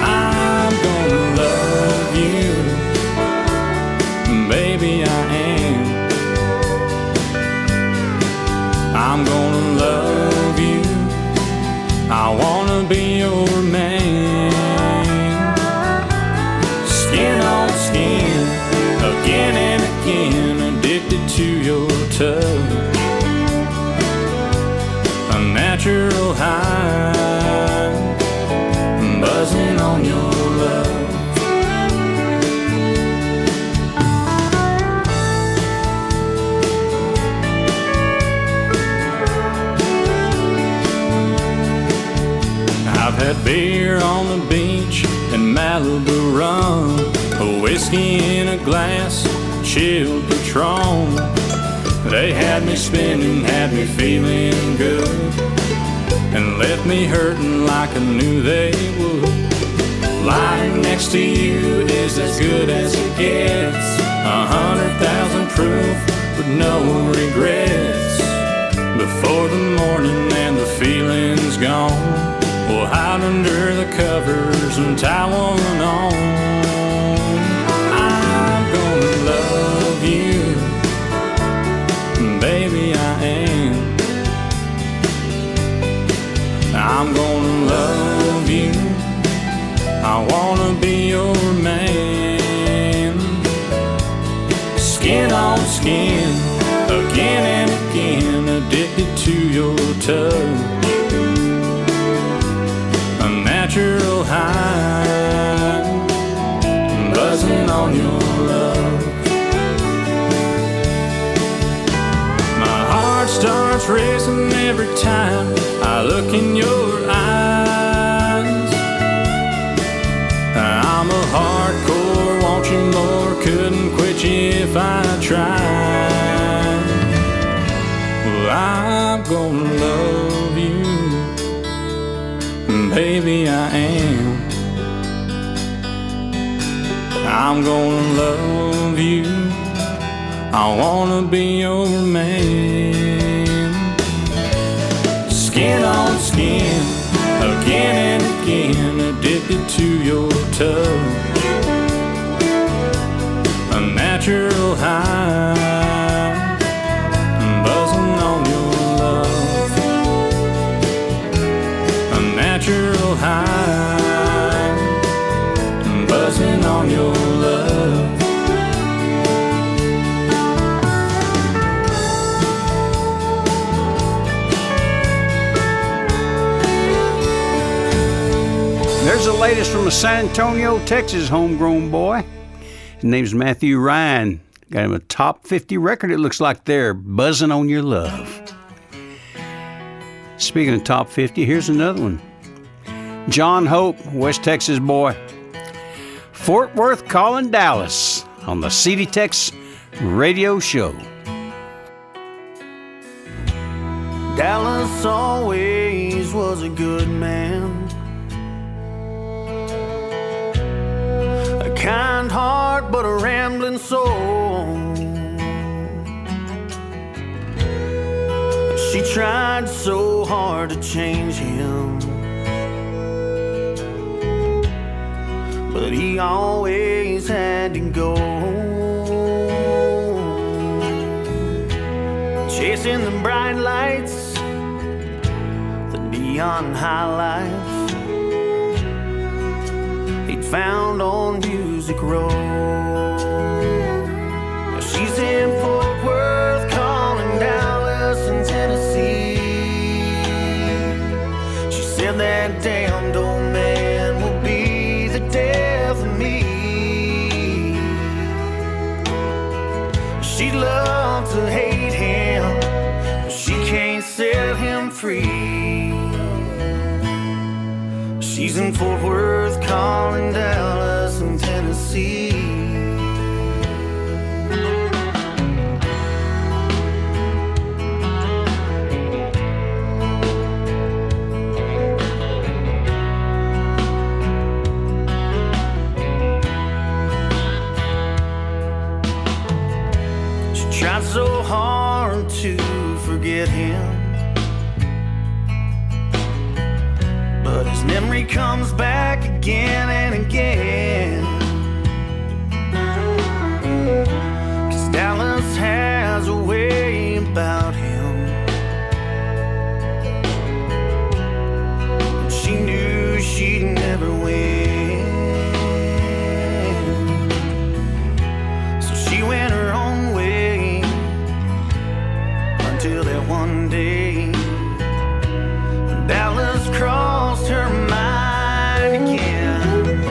I'm gonna love you, baby, I am. I'm gonna love you, I wanna be your man. Skin on skin, again and again, addicted to your touch. A natural high, buzzing on your love. I've had beer on the beach and Malibu rum, a whiskey in a glass, chilled Patron. They had me spinning, had me feeling good, and left me hurting like I knew they would. Lying next to you is as good as it gets, 100,000 proof with no regrets. Before the morning and the feeling's gone, we'll hide under the covers and tie one on. I'm gonna love you, baby, I am. I'm gonna love you, I wanna be your man. Skin on skin, again and again, addicted to your touch. A natural high, buzzing on your love. My heart starts racing every time I look in your eyes. I'm a hardcore, want you more, couldn't quit you if I tried. Well, I'm gonna love you, baby, I am. I'm gonna love you, I wanna be your man. Skin on skin, again and again, addicted to your touch. A natural high, buzzing on your love. A natural high, buzzing on your love. There's the latest from a San Antonio, Texas homegrown boy. His name's Matthew Ryan. Got him a top 50 record, it looks like there, Buzzing on Your Love. Speaking of top 50, here's another one. John Hope, West Texas boy. Fort Worth calling Dallas on the CD Tex radio show. Dallas always was a good man, a kind heart but a rambling soul. She tried so hard to change him, but he always had to go. Chasing the bright lights, the neon highlights he'd found on Music Row. She's in Fort Worth calling Dallas and Tennessee. She said that damned old man will be the death of me. She'd love to hate him, but she can't set him free. She's in Fort Worth calling Dallas and Tennessee. Tried so hard to forget him, but his memory comes back again and again. 'Cause Dallas has a way about him. She knew she'd never win, so she went her own way. Until that one day, Dallas crossed her mind again.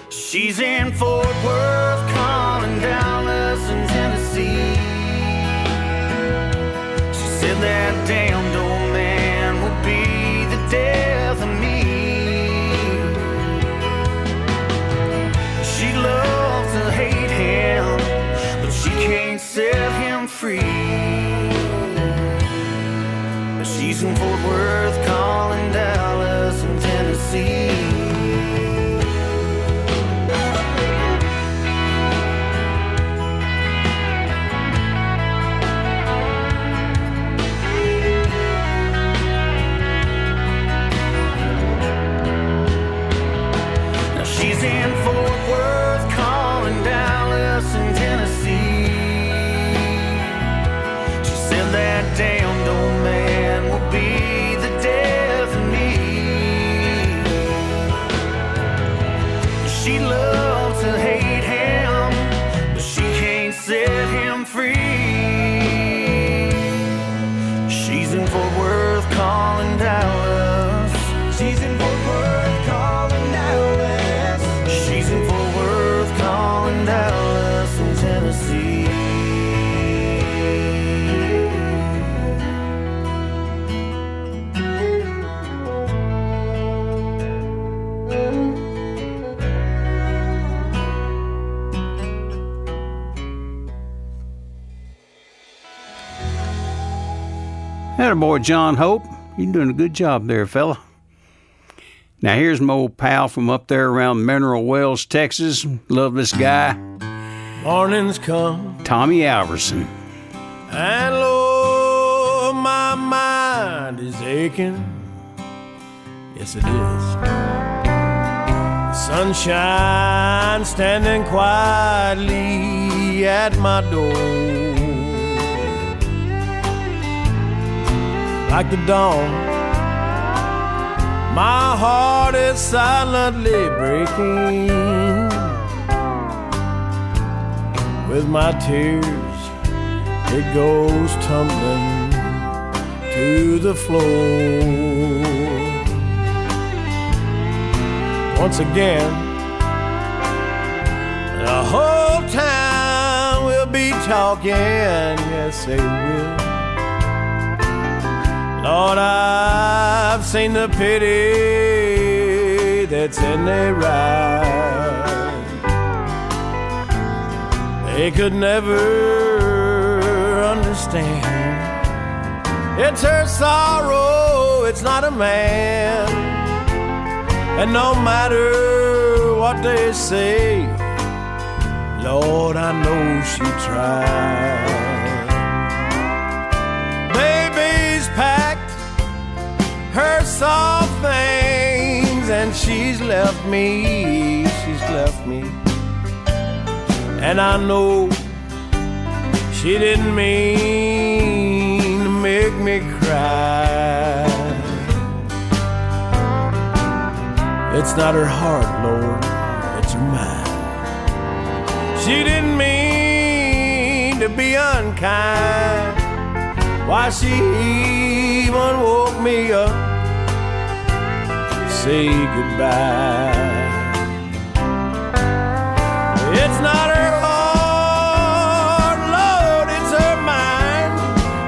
She's in Fort Worth calling Dallas and Tennessee. She said that damned old man will be the death of me. She'd love to hate him, but she can't set him free. She's in Fort Worth calling Dallas and Tennessee. Now she's in Fort Worth calling Dallas and Tennessee. She said that damned old man will be the death of me. She'd love to hate him, but she can't set him free. She's in Fort Worth calling Dallas. She's in Fort Worth calling Dallas. She's in Fort Worth calling Dallas in Tennessee. Attaboy, John Hope. You're doing a good job there, fella. Now, here's my old pal from up there around Mineral Wells, Texas. Love this guy. Morning's come, Tommy Alverson. and Lord, my mind is aching. Yes, it is. Sunshine standing quietly at my door. Like the dawn, my heart is silently breaking. With my tears, it goes tumbling to the floor. once again. The whole time we'll be talking, yes they will. Lord, I've seen the pity that's in their eyes. They could never understand. It's her sorrow, it's not a man. And no matter what they say, Lord, I know she tried. Baby's packed her soft things and she's left me, and I know she didn't mean to make me cry. It's not her heart, Lord, it's her mind. She didn't mean to be unkind. Why, she even woke me up to say goodbye. It's not her heart, Lord, it's her mind.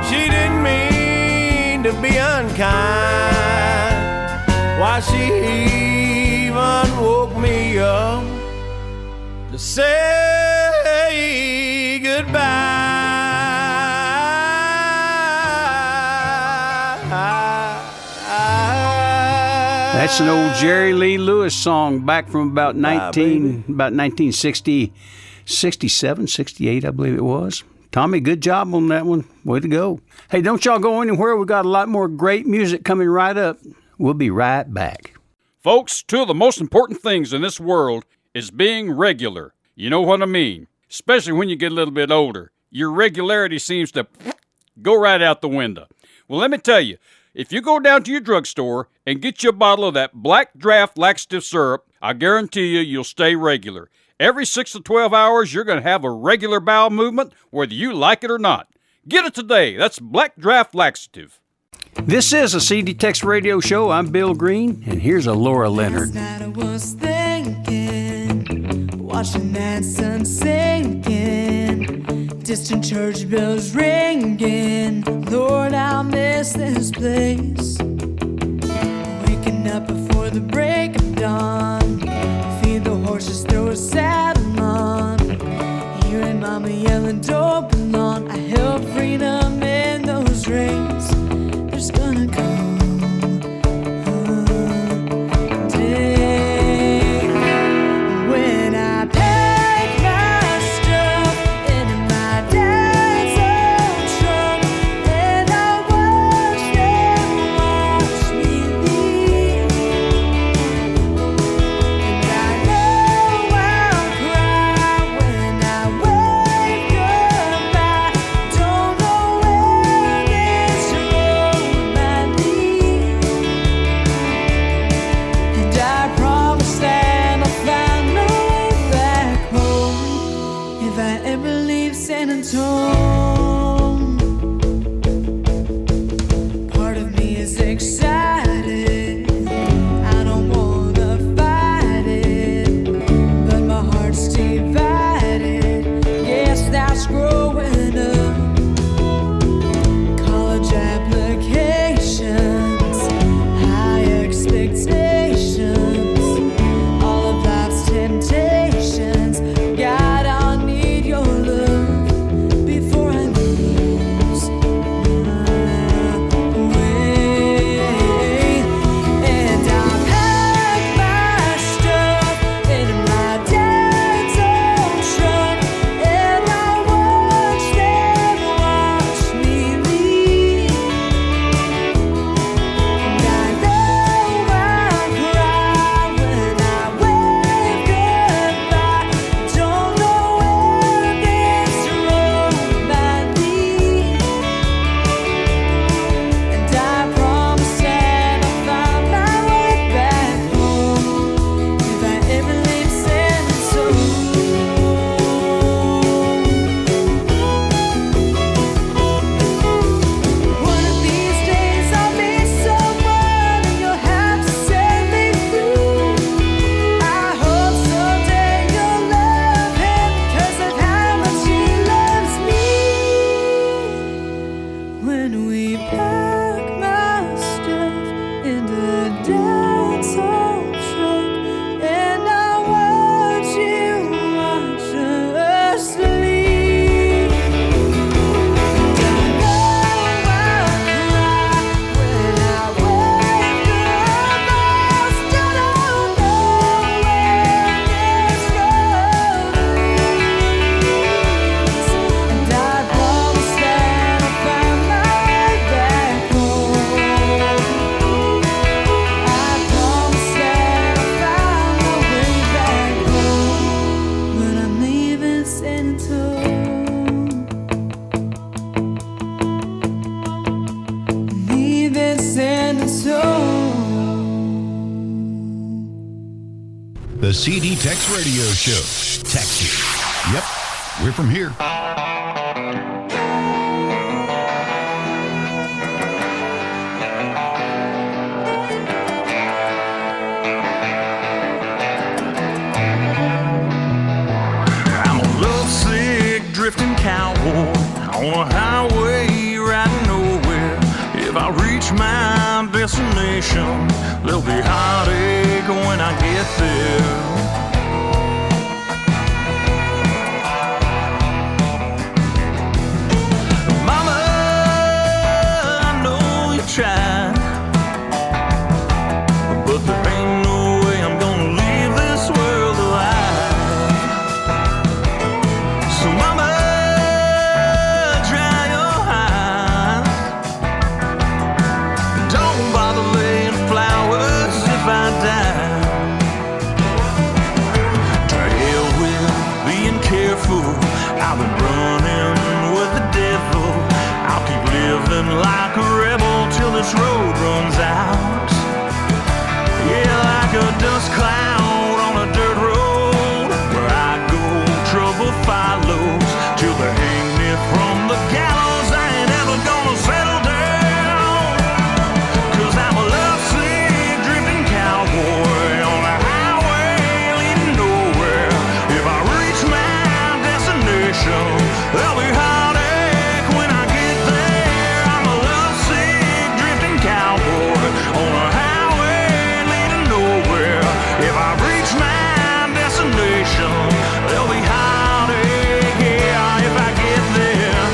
She didn't mean to be unkind. Why, she even woke me up to say goodbye. That's an old Jerry Lee Lewis song back from about 1960, 67, 68, I believe it was. Tommy, good job on that one. Way to go. Hey, don't y'all go anywhere. We got a lot more great music coming right up. We'll be right back. Folks, two of the most important things in this world is being regular. You know what I mean? Especially when you get a little bit older. Your regularity seems to go right out the window. Well, let me tell you, if you go down to your drugstore and get you a bottle of that Black Draft laxative syrup, I guarantee you'll stay regular. Every 6 to 12 hours, you're going to have a regular bowel movement, whether you like it or not. Get it today. That's Black Draft laxative. This is a CD Tex Radio Show. I'm Bill Green, and here's a Laura Leonard. Last night I was thinking, watching that sun sinking, distant church bells ringing. Lord, I'll miss this place. Waking up before the break of dawn, feed the horses, throw a saddle on, hearing Mama yelling, "Don't belong." I held freedom in those reins. There's gonna come a day when I pack my stuff into my dad's old truck, and I watch them watch me leave. And I know I'll cry when I wave goodbye. Don't know where this road might lead, and I promise that I'll find my way back home if I ever leave San Antonio. Part of me is excited, I don't wanna fight it, but my heart's divided. Guess that's growing up. College applications, high expectations, all of life's temptations. God, I need your love before I The CD Tex Radio Show. Texas. Yep, we're from here. I'm a lovesick drifting cowboy on a highway riding nowhere. If I reach my destination, there'll be heartache when I get there. Mama, I know you tried, but there ain't no way I'm gonna leave this world alive. So mama, dry your eyes. Don't bother laying flowers if I die. To hell with being careful, I've been running with the devil. I'll keep living like a rebel till this road runs out. Yeah, like a dust cloud on a dirt road. Where I go, trouble follows. Till they hang me from the gallows, I ain't ever gonna settle down. 'Cause I'm a lovesick drifting cowboy on a highway leading nowhere. If I reach my destination, there'll be heartache when I get there. I'm a lovesick drifting cowboy on a highway leading nowhere. If I reach my destination, there'll be heartache, yeah, if I get there.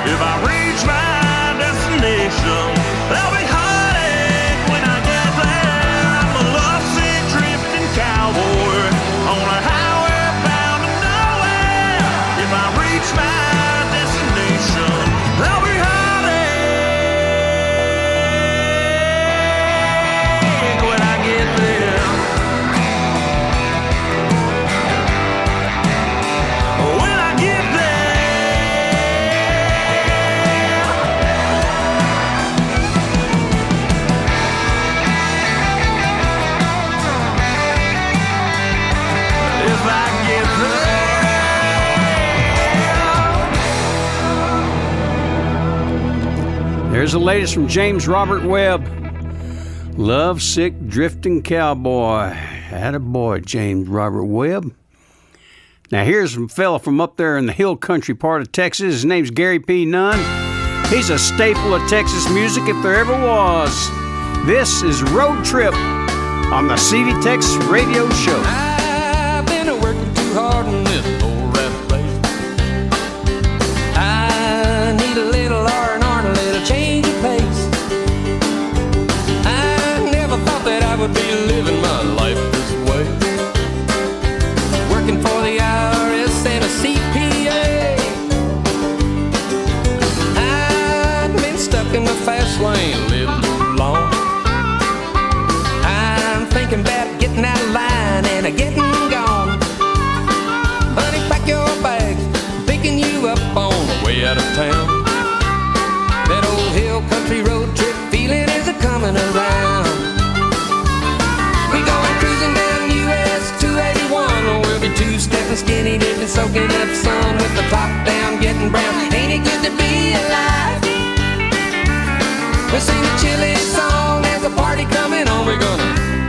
If I reach my destination, there'll be heartache when I get there. I'm a lovesick drifting cowboy on a highway bound to nowhere. If I reach my destination, there'll be heartache when I get there. When I get there. If I get there. There's the latest from James Robert Webb. Lovesick Drifting Cowboy. Attaboy, James Robert Webb. Now here's a fella from up there in the hill country part of Texas. His name's Gary P. Nunn. He's a staple of Texas music if there ever was. This is Road Trip on the CD Tex Radio Show. I've been working too hard in this old rat place. I need a little R&R and a little change of pace. I never thought that I would be living my life this way. Working for the IRS and a CPA. I've been stuck in the fast lane a little too long. I'm thinking about getting out of line and getting gone. Honey, pack your bags, picking you up on the way out of town. That old hill country road trip feeling is a coming around. Ain't it good to be alive? We sing the chili song, there's a party coming on. We're gonna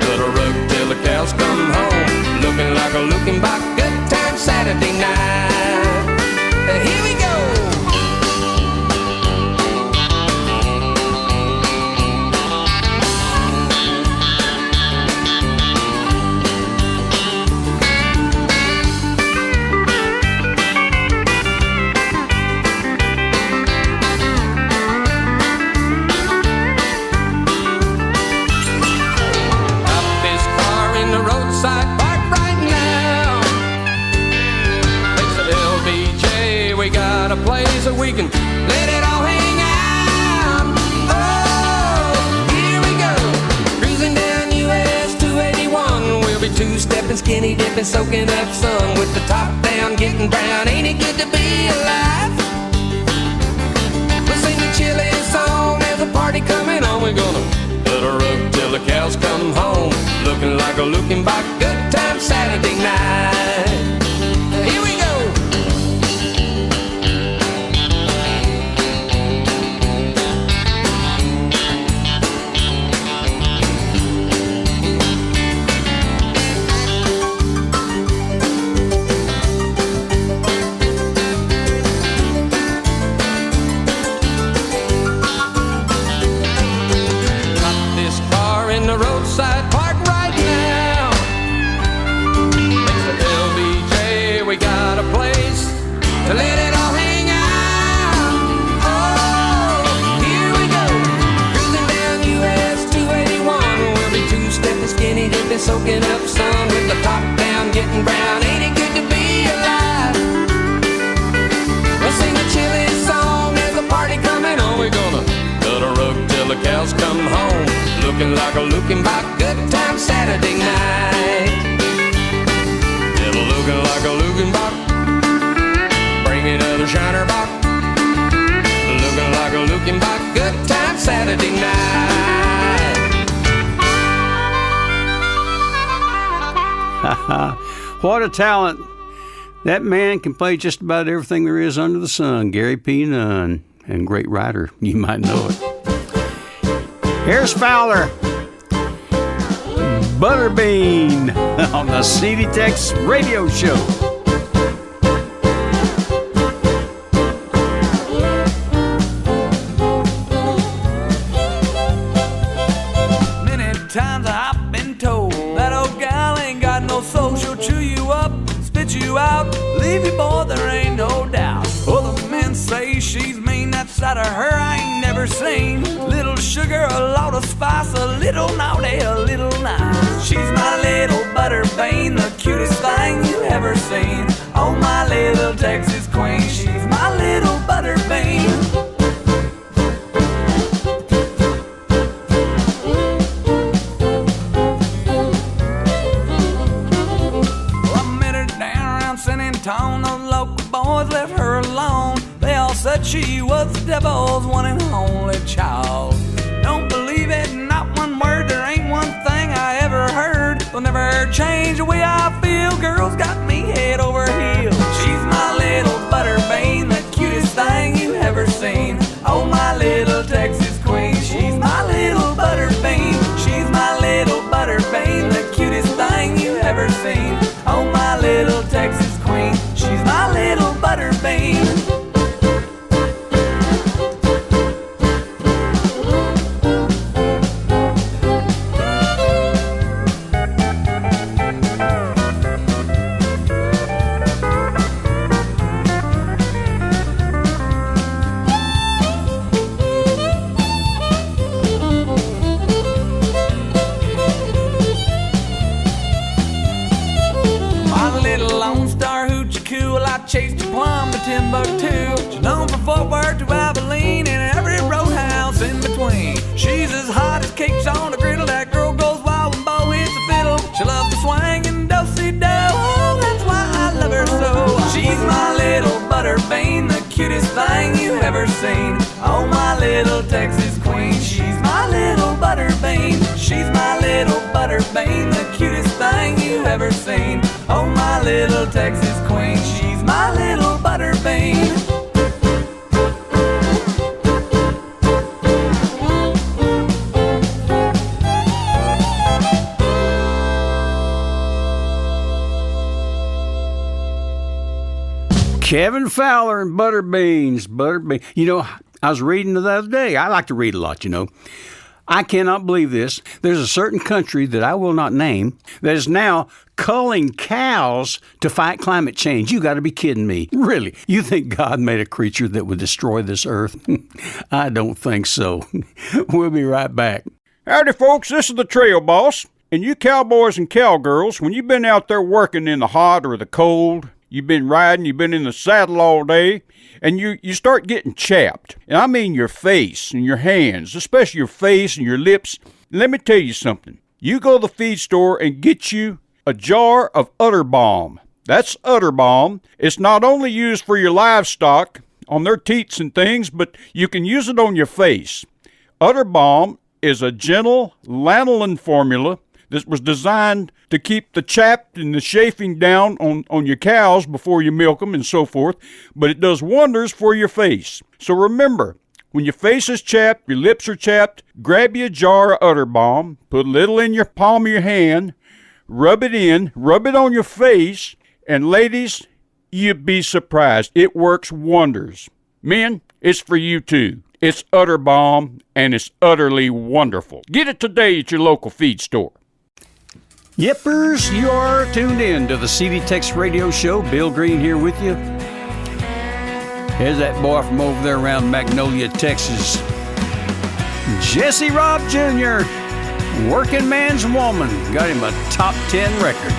let her rock till the cows come home. Looking like a looking back, good time Saturday night. Here we go. A place that we can let it all hang out. Oh, here we go. Cruising down US 281. We'll be two-stepping, skinny dipping, soaking up sun with the top down, getting brown. Ain't it good to be alive? We'll sing the chili song, there's a party coming on. We're gonna let her up till the cows come home. Looking like a looking back, good time Saturday night. Here we go. Roadside park right now. It's the LBJ, we got a place to let it all hang out. Oh, here we go. Cruising down US 281. We'll be two-stepping, skinny dipping, soaking up sun with the top down, getting brown. Ain't it good to be alive? We'll sing a chili song, there's a party coming on. We're gonna let her up till the cows come home. Looking like a looking back, good time Saturday night. It'll looking like a looking back. Bring another shiner back. Looking like a looking back, good time Saturday night. What a talent. That man can play just about everything there is under the sun. Gary P. Nunn, and great writer. You might know it. Here's Fowler, Butterbean, on the CD Tex Radio Show. Many times I've been told that old gal ain't got no soul. She'll chew you up, spit you out, leave you, boy, there ain't no doubt. Oh, the men say she's mean, that side of her I ain't never seen. Little sugar, a lot of spice, a little naughty, a little nice. She's my little Butterbean, the cutest thing you ever seen. Oh, my little Texas queen, she's my little Butterbean. Tone, the local boys left her alone. They all said she was the devil's one and only child. Don't believe it, not one word, there ain't one thing I ever heard. Will never change the way I feel, girl's got me head over heels. She's my little Butterbean, the cutest thing you ever seen. Oh, my little Texas queen, she's my little Butterbean. She's my little Butterbean, the cutest thing you ever seen. Oh, my little Texas queen, she's my little Butterbean. Chased her plumb to Timbuktu. She's known from Fort Worth to Abilene and every roadhouse in between. She's as hot as cakes on a griddle. That girl goes wild when Bo hits the fiddle. She loves to swing and do-si-do. Oh, that's why I love her so. She's my little Butterbean, the cutest thing you ever seen. Oh, my little Texas queen, she's my little Butterbean. She's my little Butterbean, the cutest thing you ever seen. Oh, my little Texas queen, she's my little Butterbean. Kevin Fowler and Butterbeans. You know, I was reading the other day. I like to read a lot, you know. I cannot believe this. There's a certain country that I will not name that is now culling cows to fight climate change. You got to be kidding me. Really? You think God made a creature that would destroy this earth? I don't think so. We'll be right back. Howdy, folks. This is the Trail Boss. And you cowboys and cowgirls, when you've been out there working in the hot or the cold, you've been riding, you've been in the saddle all day, and you start getting chapped. And I mean your face and your hands, especially your face and your lips. Let me tell you something. You go to the feed store and get you a jar of Udder Balm. That's Udder Balm. It's not only used for your livestock on their teats and things, but you can use it on your face. Udder Balm is a gentle lanolin formula that was designed to keep the chapped and the chafing down on your cows before you milk them and so forth, but it does wonders for your face. So remember, when your face is chapped, your lips are chapped, grab you a jar of Udder Balm, put a little in your palm of your hand, rub it on your face, and ladies, you'd be surprised. It works wonders. Men, it's for you too. It's Udder Balm, and it's utterly wonderful. Get it today at your local feed store. Yippers, you are tuned in to the CD Tex Radio Show. Bill Green here with you. Here's that boy from over there around Magnolia, Texas. Jesse Robb Jr., Working Man's Woman. Got him a top 10 record.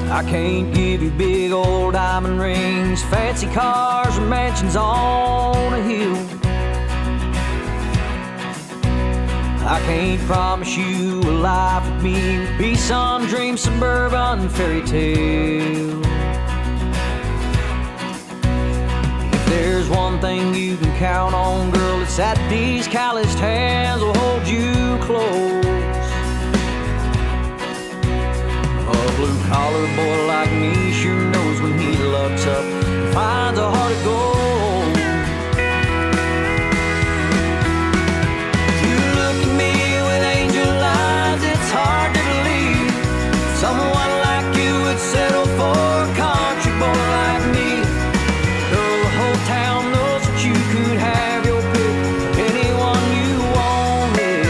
I can't give you big old diamond rings, fancy cars, or mansions on a hill. I can't promise you a life with me would be some dream suburban fairy tale. If there's one thing you can count on, girl, it's that these calloused hands will hold you close. A blue-collar boy like me sure knows when he looks up and finds a heart of gold. Hard to believe someone like you would settle for a country boy like me. Girl, the whole town knows that you could have your pick of anyone you wanted.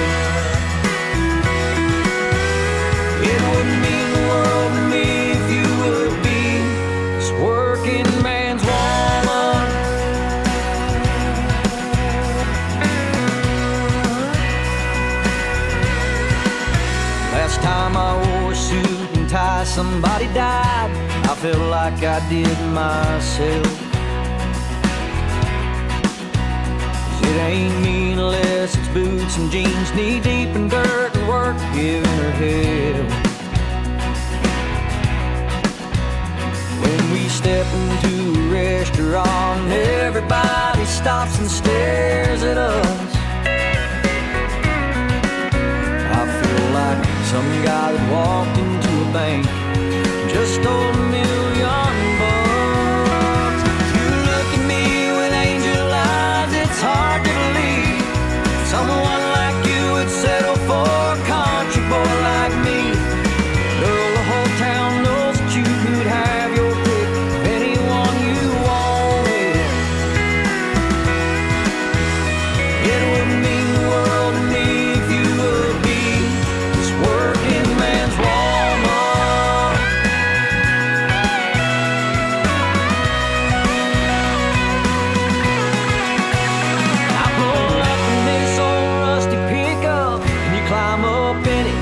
It wouldn't mean the world to me if you would be this working man's woman. Last time I wore a suit and tie, somebody died. I felt like I did myself. 'Cause it ain't mean unless it's boots and jeans, knee deep in dirt and work giving her hell. When we step into a restaurant, everybody stops and stares at us. Some guy that walked into a bank just stole $1 million. You look at me with angel eyes, it's hard to believe someone like you would settle for a country boy like me. Girl, the whole town knows that you could have your pick of anyone you wanted. It wouldn't mean the world to me if you would be working man's woman. I pull up in this old rusty pickup and you climb up in it.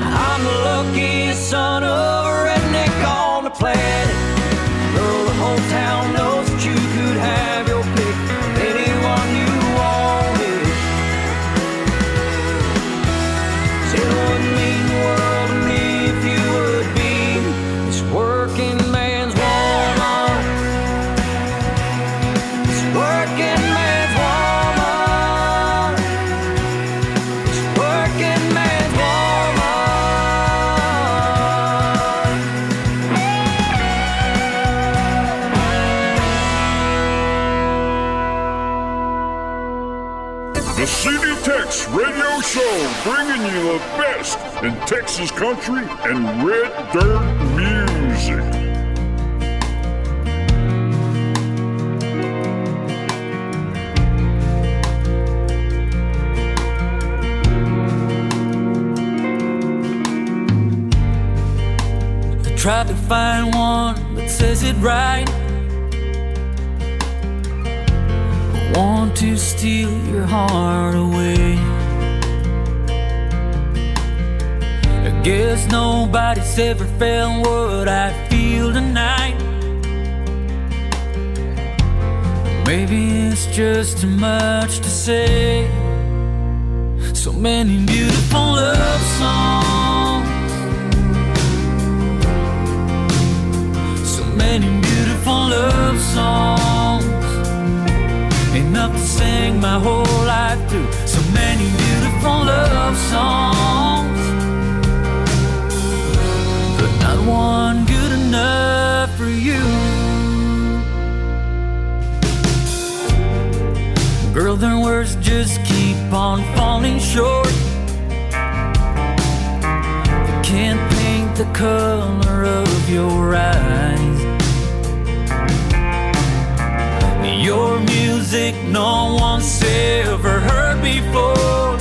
I'm the luckiest son of a redneck on the planet. Girl, the whole town knows that you could have your pick of anyone you wanted. It wouldn't mean the world to me if you would be this working man's woman. This working man's woman. This working man's woman. The CD Tex Radio Show, bringing you the best in Texas country and red dirt music. tried to find one that says it right. I want to steal your heart away. I guess nobody's ever felt what I feel tonight. Maybe it's just too much to say. So many beautiful love songs, so many beautiful love songs, enough to sing my whole life through. So many beautiful love songs, but not one good enough for you. Girl, their words just keep on falling short. They can't paint the color of your eyes. Your music no one's ever heard before,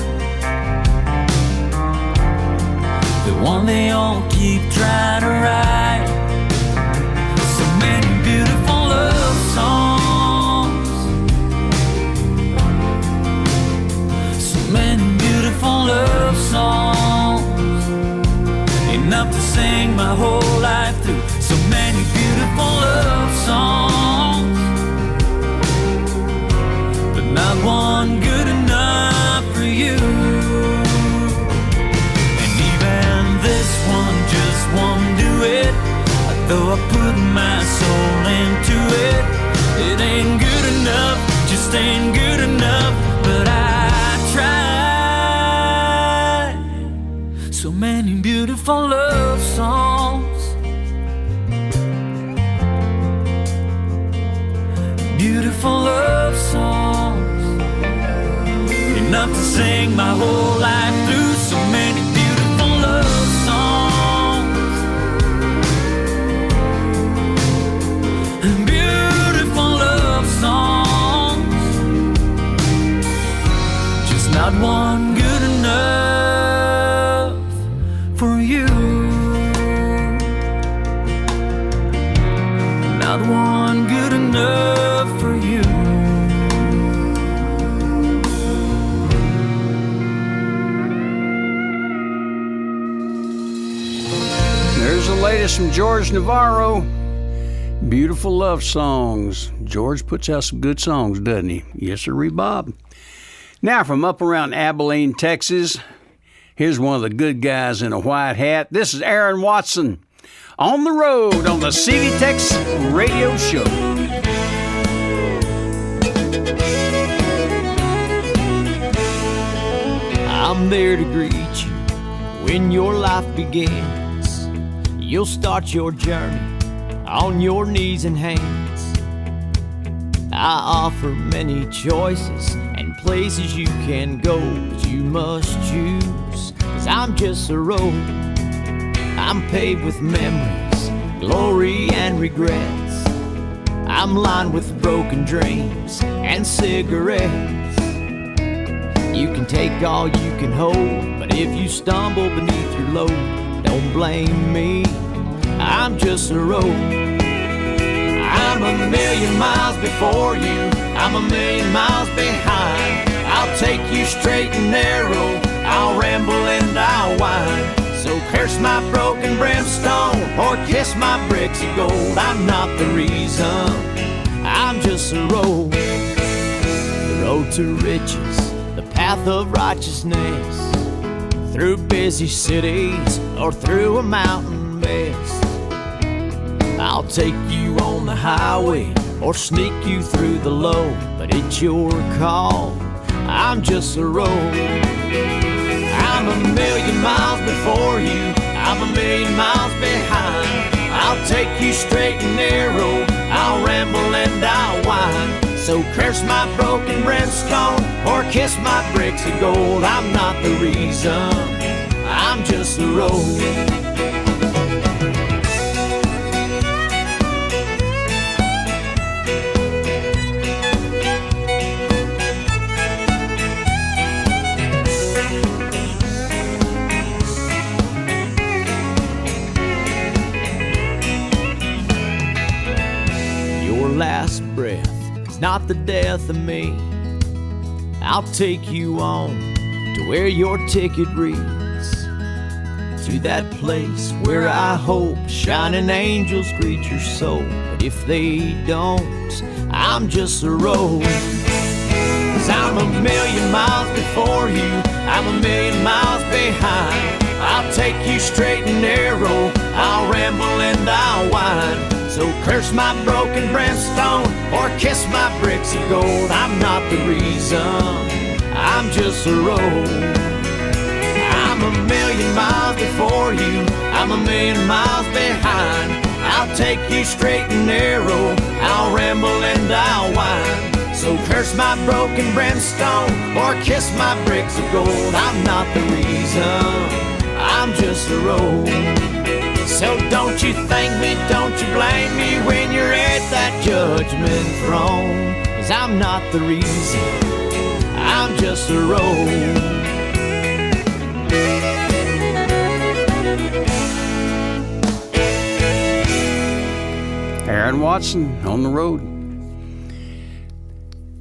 the one they all keep trying to write. So many beautiful love songs, so many beautiful love songs, enough to sing my whole life through. So many beautiful love songs, not one good enough for you. And even this one just won't do it. Though I put my soul into it, it ain't good enough, just ain't good enough. But I tried. So many beautiful love songs, beautiful love songs, enough to sing my whole life through. So many beautiful love songs, beautiful love songs, just not one good enough for you. Not one good enough for you. There's the latest from George Navarro. Beautiful love songs. George puts out some good songs, doesn't he? Yes, sir, Bob. Now, from up around Abilene, Texas, here's one of the good guys in a white hat. This is Aaron Watson. On the road on the CD Tex Radio Show. I'm there to greet you when your life begins. You'll start your journey on your knees and hands. I offer many choices and places you can go, but you must choose, 'cause I'm just a road. I'm paved with memories, glory and regrets. I'm lined with broken dreams and cigarettes. You can take all you can hold, but if you stumble beneath your load, don't blame me, I'm just a road. I'm a million miles before you, I'm a million miles behind. I'll take you straight and narrow, I'll ramble and I'll whine. So curse my broken brimstone or kiss my bricks of gold. I'm not the reason, I'm just a road. The road to riches, the path of righteousness, through busy cities or through a mountain mess. I'll take you on the highway or sneak you through the low, but it's your call, I'm just a road. I'm a million miles before you, I'm a million miles behind. I'll take you straight and narrow, I'll ramble and I'll whine. So curse my broken brimstone or kiss my bricks of gold. I'm not the reason, I'm just the road. It's not the death of me. I'll take you on to where your ticket reads, to that place where I hope shining angels greet your soul. But if they don't, I'm just a road. 'Cause I'm a million miles before you, I'm a million miles behind. I'll take you straight and narrow, I'll ramble and I'll whine. So curse my broken brimstone or kiss my bricks of gold. I'm not the reason, I'm just a road. I'm a million miles before you, I'm a million miles behind. I'll take you straight and narrow, I'll ramble and I'll whine. So curse my broken brimstone or kiss my bricks of gold. I'm not the reason, I'm just a road. So don't you thank me, don't you blame me when you're at that judgment throne. 'Cause I'm not the reason, I'm just a road. Aaron Watson on the road.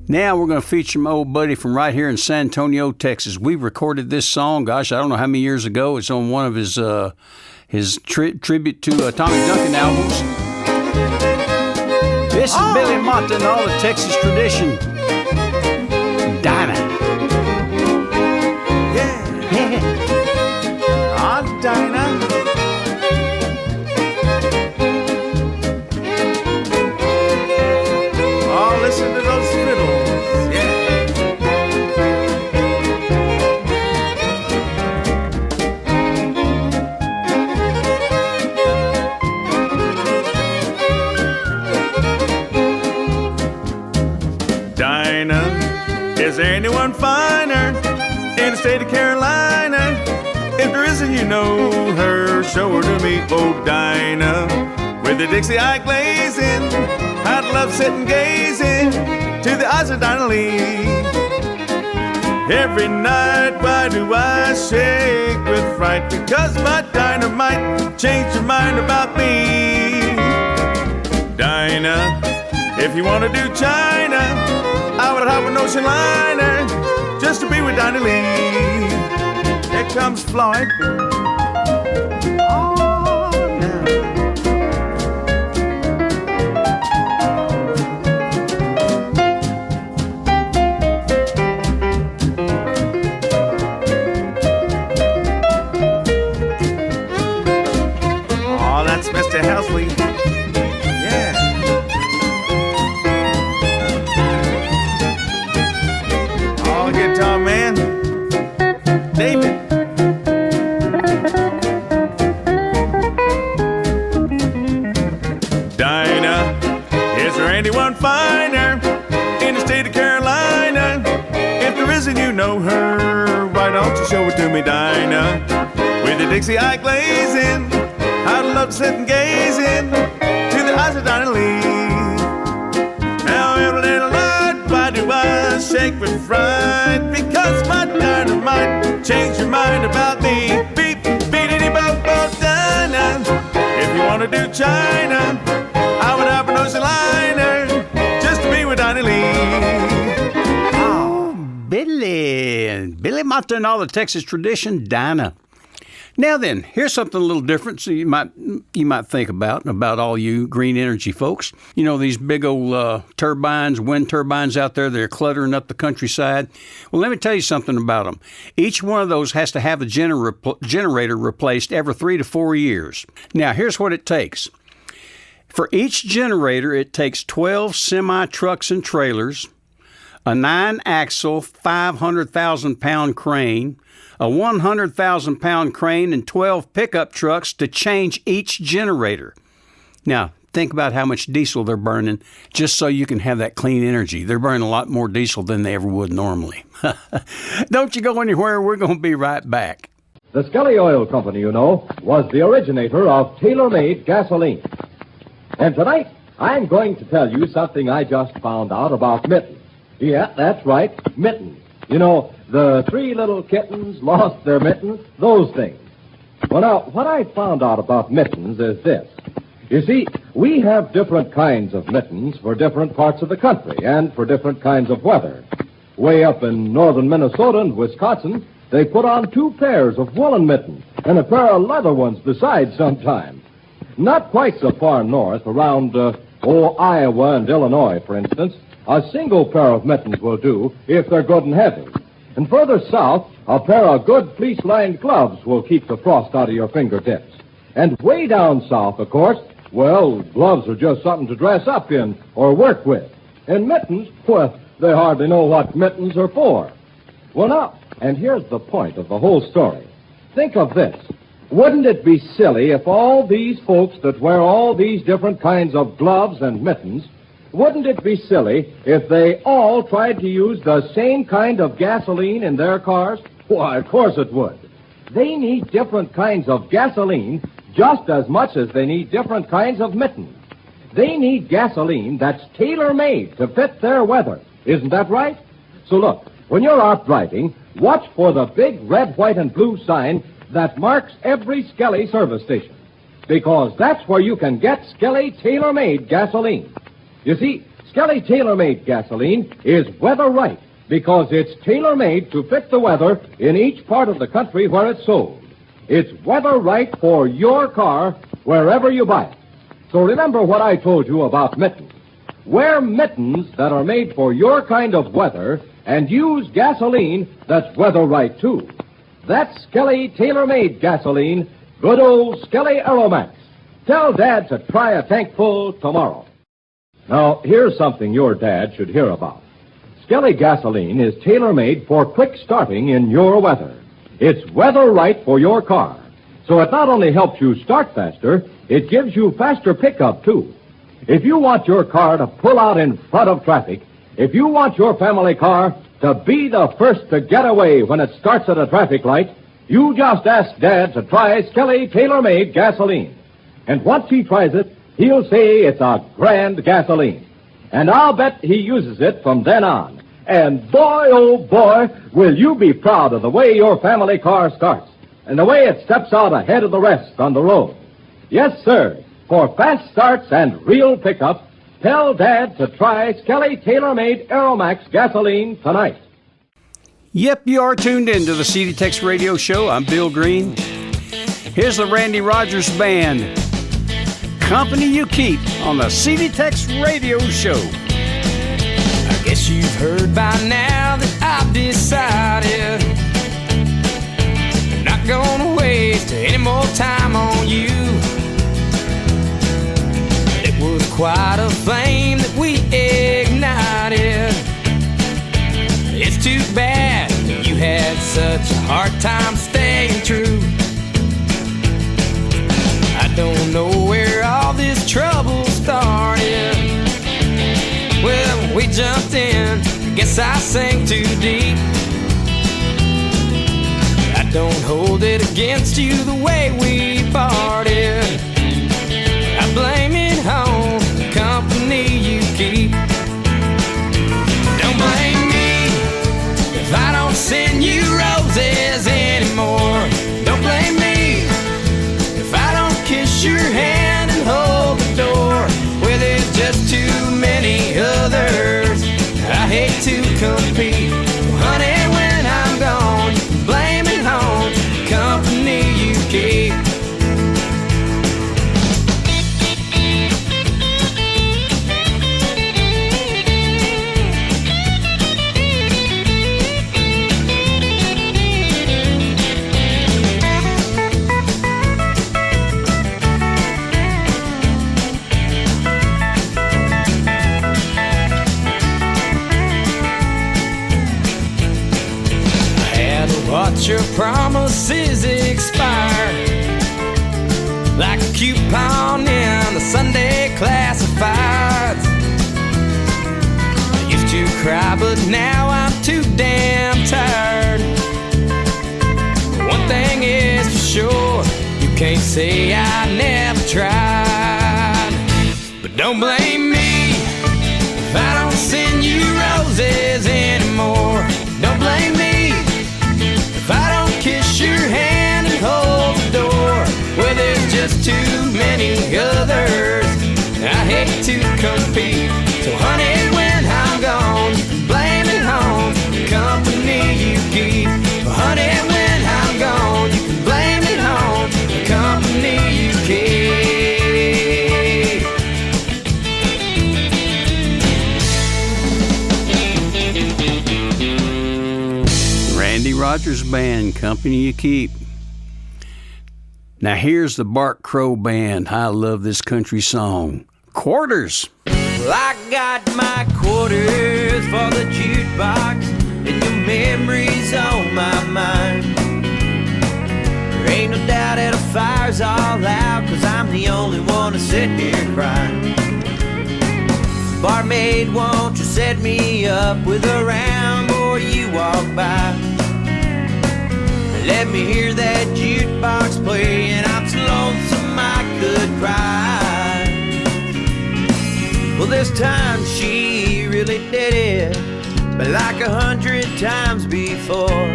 Now we're going to feature my old buddy from right here in San Antonio, Texas. We recorded this song, gosh, I don't know how many years ago. It's on one of his tribute to Tommy Duncan albums. This is Billy Mott and all the Texas tradition. Dinah. Yeah. Aunt Dinah. Oh, listen to those fiddles. Dinah, is there anyone finer in the state of Carolina? If there isn't, you know her, show her to me, oh Dinah. With the Dixie eye glazing, I'd love sitting gazing to the eyes of Dinah Lee. Every night, why do I shake with fright? Because my dynamite changed your mind about me. Dinah, if you want to do China, I would hop an ocean liner just to be with Dinah Lee. Here comes Floyd. Oh, that's Mr. Helsley. Yeah. Oh, guitar man. David. Dinah, is there anyone finer in the state of Carolina? If there isn't, you know her. Why don't you show it to me, Dinah? With the Dixie eye glazing, I'd love to sit and gazing to the eyes of Dinah Lee. Now every little night, why do I shake with fright? Because my dynamite changed your mind about me. Beep, beep, bo, bo, Dinah. If you want to do China, I would have an ocean liner just to be with Dinah Lee. Oh, Billy Mott and all the Texas tradition, Dinah. Now then, here's something a little different so you might think about all you green energy folks. You know, these big old turbines, wind turbines out there, they're cluttering up the countryside. Well, let me tell you something about them. Each one of those has to have a generator replaced every 3 to 4 years. Now, here's what it takes. For each generator, it takes 12 semi-trucks and trailers, a 9-axle, 500,000-pound crane, a 100,000-pound crane, and 12 pickup trucks to change each generator. Now, think about how much diesel they're burning just so you can have that clean energy. They're burning a lot more diesel than they ever would normally. Don't you go anywhere. We're going to be right back. The Skelly Oil Company, you know, was the originator of tailor-made gasoline. And tonight, I'm going to tell you something I just found out about mittens. Yeah, that's right, mittens. You know, the 3 little kittens lost their mittens, those things. Well, now, what I found out about mittens is this. You see, we have different kinds of mittens for different parts of the country and for different kinds of weather. Way up in northern Minnesota and Wisconsin, they put on 2 pairs of woolen mittens and a pair of leather ones besides sometimes. Not quite so far north, around, Iowa and Illinois, for instance, a single pair of mittens will do if they're good and heavy. And further south, a pair of good fleece-lined gloves will keep the frost out of your fingertips. And way down south, of course, well, gloves are just something to dress up in or work with. And mittens, well, they hardly know what mittens are for. Well, now, and here's the point of the whole story. Think of this. Wouldn't it be silly if all these folks that wear all these different kinds of gloves and mittens, wouldn't it be silly if they all tried to use the same kind of gasoline in their cars? Why, of course it would. They need different kinds of gasoline just as much as they need different kinds of mittens. They need gasoline that's tailor-made to fit their weather. Isn't that right? So look, when you're out driving, watch for the big red, white, and blue sign that marks every Skelly service station, because that's where you can get Skelly tailor-made gasoline. You see, Skelly tailor-made gasoline is weather right because it's tailor-made to fit the weather in each part of the country where it's sold. It's weather right for your car wherever you buy it. So remember what I told you about mittens. Wear mittens that are made for your kind of weather and use gasoline that's weather right too. That's Skelly tailor-made gasoline, good old Skelly Aeromax. Tell Dad to try a tank full tomorrow. Now, here's something your dad should hear about. Skelly gasoline is tailor-made for quick starting in your weather. It's weather right for your car. So it not only helps you start faster, it gives you faster pickup, too. If you want your car to pull out in front of traffic, if you want your family car to be the first to get away when it starts at a traffic light, you just ask Dad to try Skelly tailor-made gasoline. And once he tries it, he'll say it's a grand gasoline. And I'll bet he uses it from then on. And boy, oh boy, will you be proud of the way your family car starts and the way it steps out ahead of the rest on the road. Yes, sir. For fast starts and real pickup, tell Dad to try Skelly tailor-made Aeromax gasoline tonight. Yep, you are tuned in to the CD Tex Radio Show. I'm Bill Green. Here's the Randy Rogers Band. Company You Keep on the CD Tex Radio Show. I guess you've heard by now that I've decided I'm not gonna waste any more time on you. It was quite a flame that we ignited. It's too bad you had such a hard time staying true. I don't know where all this trouble started. Well, when we jumped in, I guess I sank too deep. I don't hold it against you the way we parted. I blame it on the company you keep. Don't blame me if I don't send you roses anymore. Don't blame me if I don't kiss your hand and hold the door where there's just too many others. I hate to compete, honey, when I'm gone. Blame it on the company you keep. Watch your promises expire like a coupon in the Sunday classifieds. I used to cry, but now I'm too damn tired. One thing is for sure, you can't say I never tried. But don't blame me if I don't send you roses anymore. Don't blame me if I don't kiss your hand and hold the door where there's just too many others. to compete. So honey, when I'm gone, blame it on the company you keep. But honey, when I'm gone, you can blame it on the company you keep. Randy Rogers Band, Company You Keep. Now here's the Bart Crow Band. I love this country song. Quarters. Well, I got my quarters for the jukebox, and your memories on my mind. There ain't no doubt that a fire's all out, 'cause I'm the only one to sit here crying. Barmaid, won't you set me up with a round before you walk by? Let me hear that jukebox play, and I'm so lonesome I could cry. Well, this time she really did it, but like 100 times before.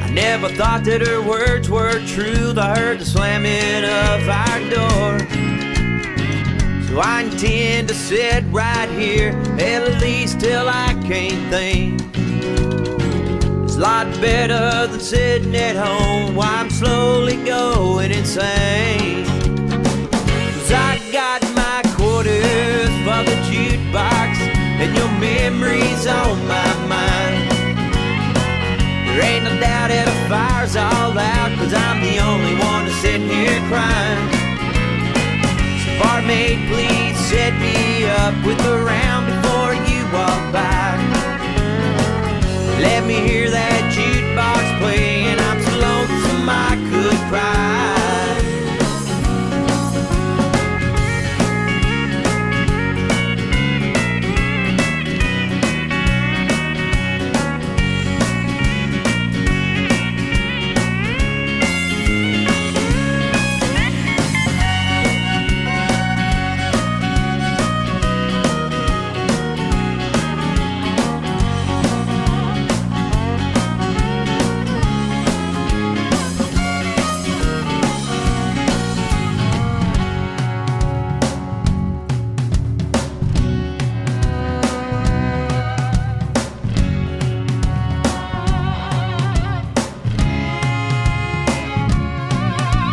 I never thought that her words were true. I heard the slamming of our door. So I intend to sit right here, at least till I can't think. It's a lot better than sitting at home while I'm slowly going insane. 'Cause I got my quarters for the jukebox, and your memories on my mind. There ain't no doubt that a fire's all out, 'cause I'm the only one that's sitting here crying. So barmaid, please set me up with a round before you walk by. Let me hear that jukebox play, and I'm so lonesome I could cry.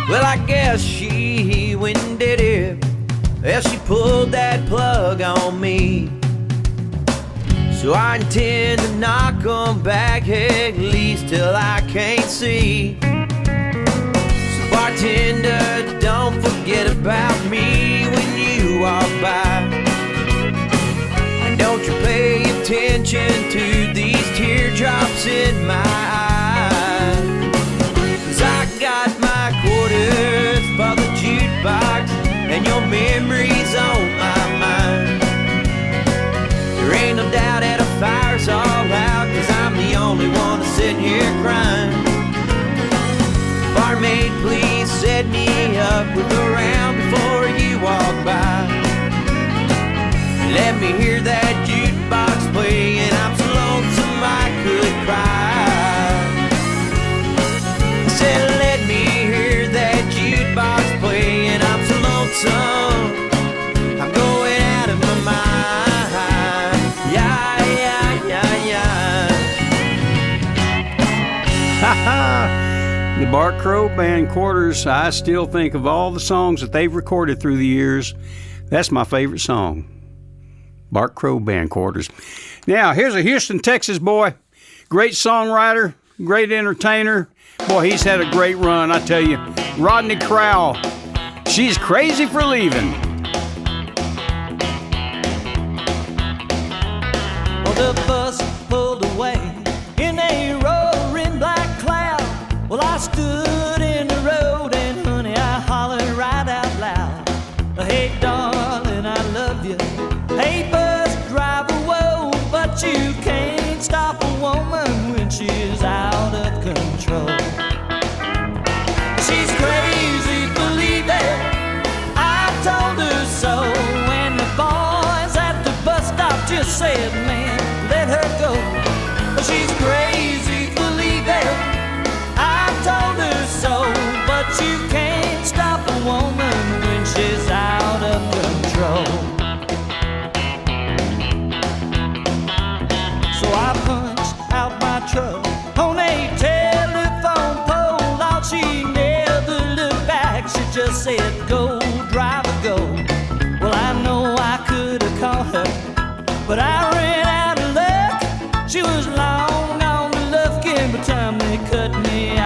Well, I guess she went and did it. Well, she pulled that plug on me. So I intend to knock 'em back at least till I can't see. So bartender, don't forget about me when you walk by. And don't you pay attention to these teardrops in my eyes. 'Cause I got my quarters for the jukebox, and your memories on my mind. There ain't no doubt that a fire's all out, 'cause I'm the only one that's sitting here crying. Barmaid, please set me up with a round before you walk by. Let me hear that jukebox play, and I'm so lonesome I could cry. I said, let me hear that jukebox play, and I'm so lonesome I'm going out of my mind. Yeah, yeah, yeah, yeah. Ha ha! The Bart Crow Band, Quarters. I still think of all the songs that they've recorded through the years, that's my favorite song. Bart Crow Band, Quarters. Now, here's a Houston, Texas boy. Great songwriter, great entertainer. Boy, he's had a great run, I tell you. Rodney Crowell. She's crazy for leaving. Well, the bus pulled away in a roaring black cloud. Well, I stood in the road and, honey, I hollered right out loud. Hey, darling, I love you. Hey, bus driver, whoa, but you can't stop a woman when she's out of control. She's crazy, believe it, I told her so. And the boys at the bus stop just said, man, let her go. She's crazy, believe it, I told her so. But you can't stop a woman when she's out of control.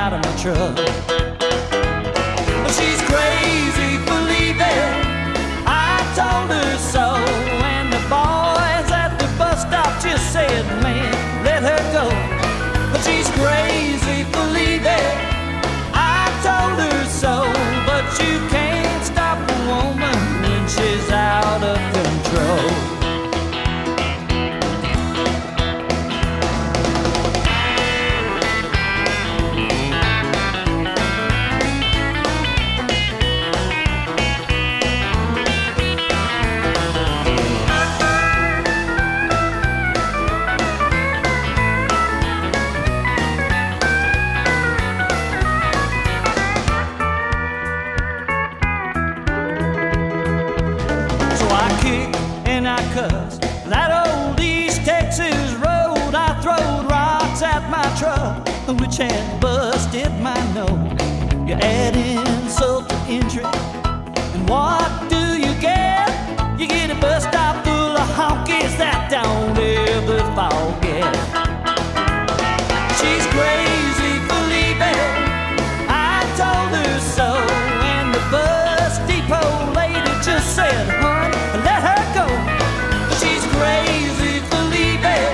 out of my truck. She's crazy for leaving, I told her so. And the boys at the bus stop just said, man, let her go. But she's crazy for leaving, I told her so. But you can't stop a woman when she's out of control. Cause that old East Texas road, I throwed rocks at my truck, which had busted my nose. You add insult to injury, and what do you get? You get a bus stop full of honkies that don't ever forget. She's crazy for leaving, I told her so. And the bus depot lady just said, hon, let her go. Crazy for leaving,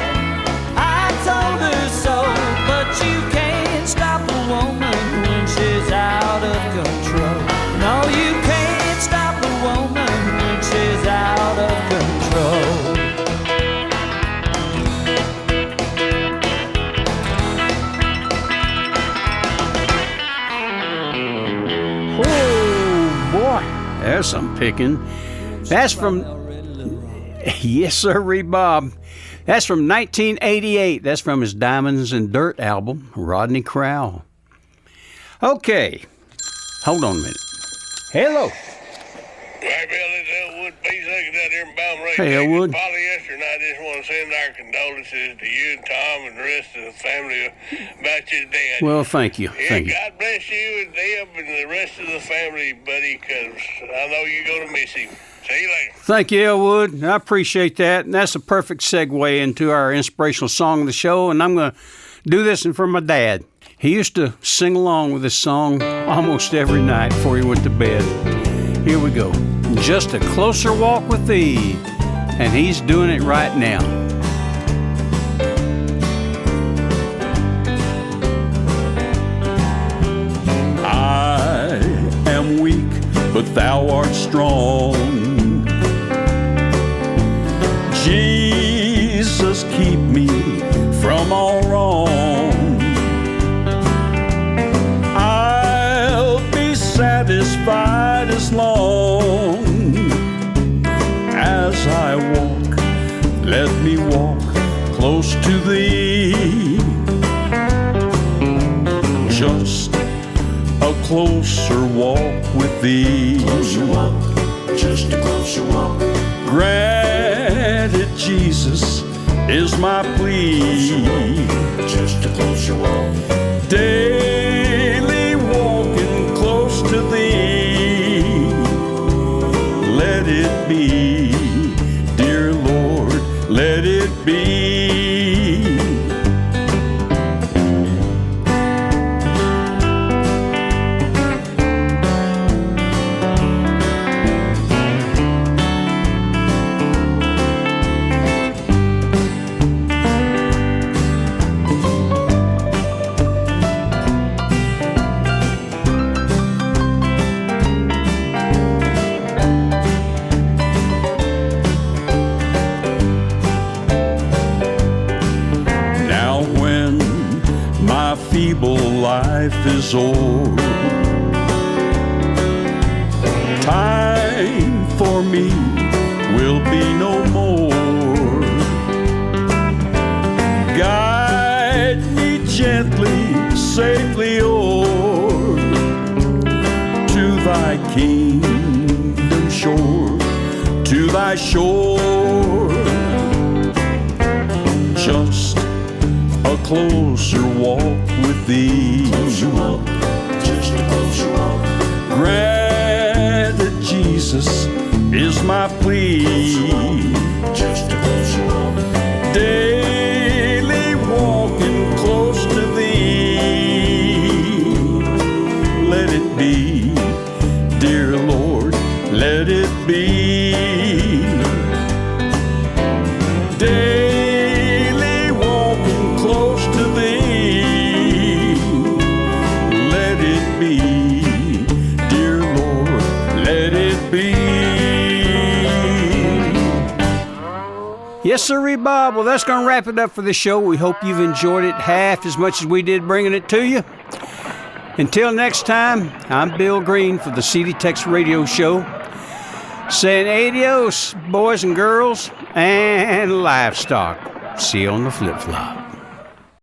I told her so. But you can't stop a woman when she's out of control. No, you can't stop a woman when she's out of control. Oh, boy. There's some picking. That's from... Yes, sir, Bob. That's from 1988. That's from his Diamonds and Dirt album, Rodney Crowell. Okay. Hold on a minute. Hello. Right, Bill, it's Elwood. Be second out there in Balmorhea. Hey, Elwood. Polyester, and I just want to send our condolences to you and Tom and the rest of the family about your dad. Well, thank you. Yeah, Thank you. God bless you and Deb and the rest of the family, buddy, because I know you're going to miss him. See you later. Thank you, Elwood. I appreciate that. And that's a perfect segue into our inspirational song of the show. And I'm going to do this one for my dad. He used to sing along with this song almost every night before he went to bed. Here we go. Just a closer walk with thee. And he's doing it right now. I am weak, but thou art strong. Jesus, keep me from all wrong. I'll be satisfied as long as I walk. Let me walk close to thee. Just a closer walk with thee. Closer walk, just a closer walk. Granted, Jesus is my plea. Just a closer walk. Daily walking close to thee. Let it be, dear Lord, let it be. Life is o'er. Time for me will be no more. Guide me gently, safely o'er to thy kingdom shore, to thy shore. Just a closer walk with thee. Closer walk, just a closer walk. Granted, Jesus is my plea. Just a closer walk. Daily walking close to thee. be. Dear Lord, let it be. Yes, sir, Bob. Well, that's going to wrap it up for the show. We hope you've enjoyed it half as much as we did bringing it to you. Until next time, I'm Bill Green for the CD Tex Radio Show, saying adios, boys and girls, and livestock. See you on the flip-flop.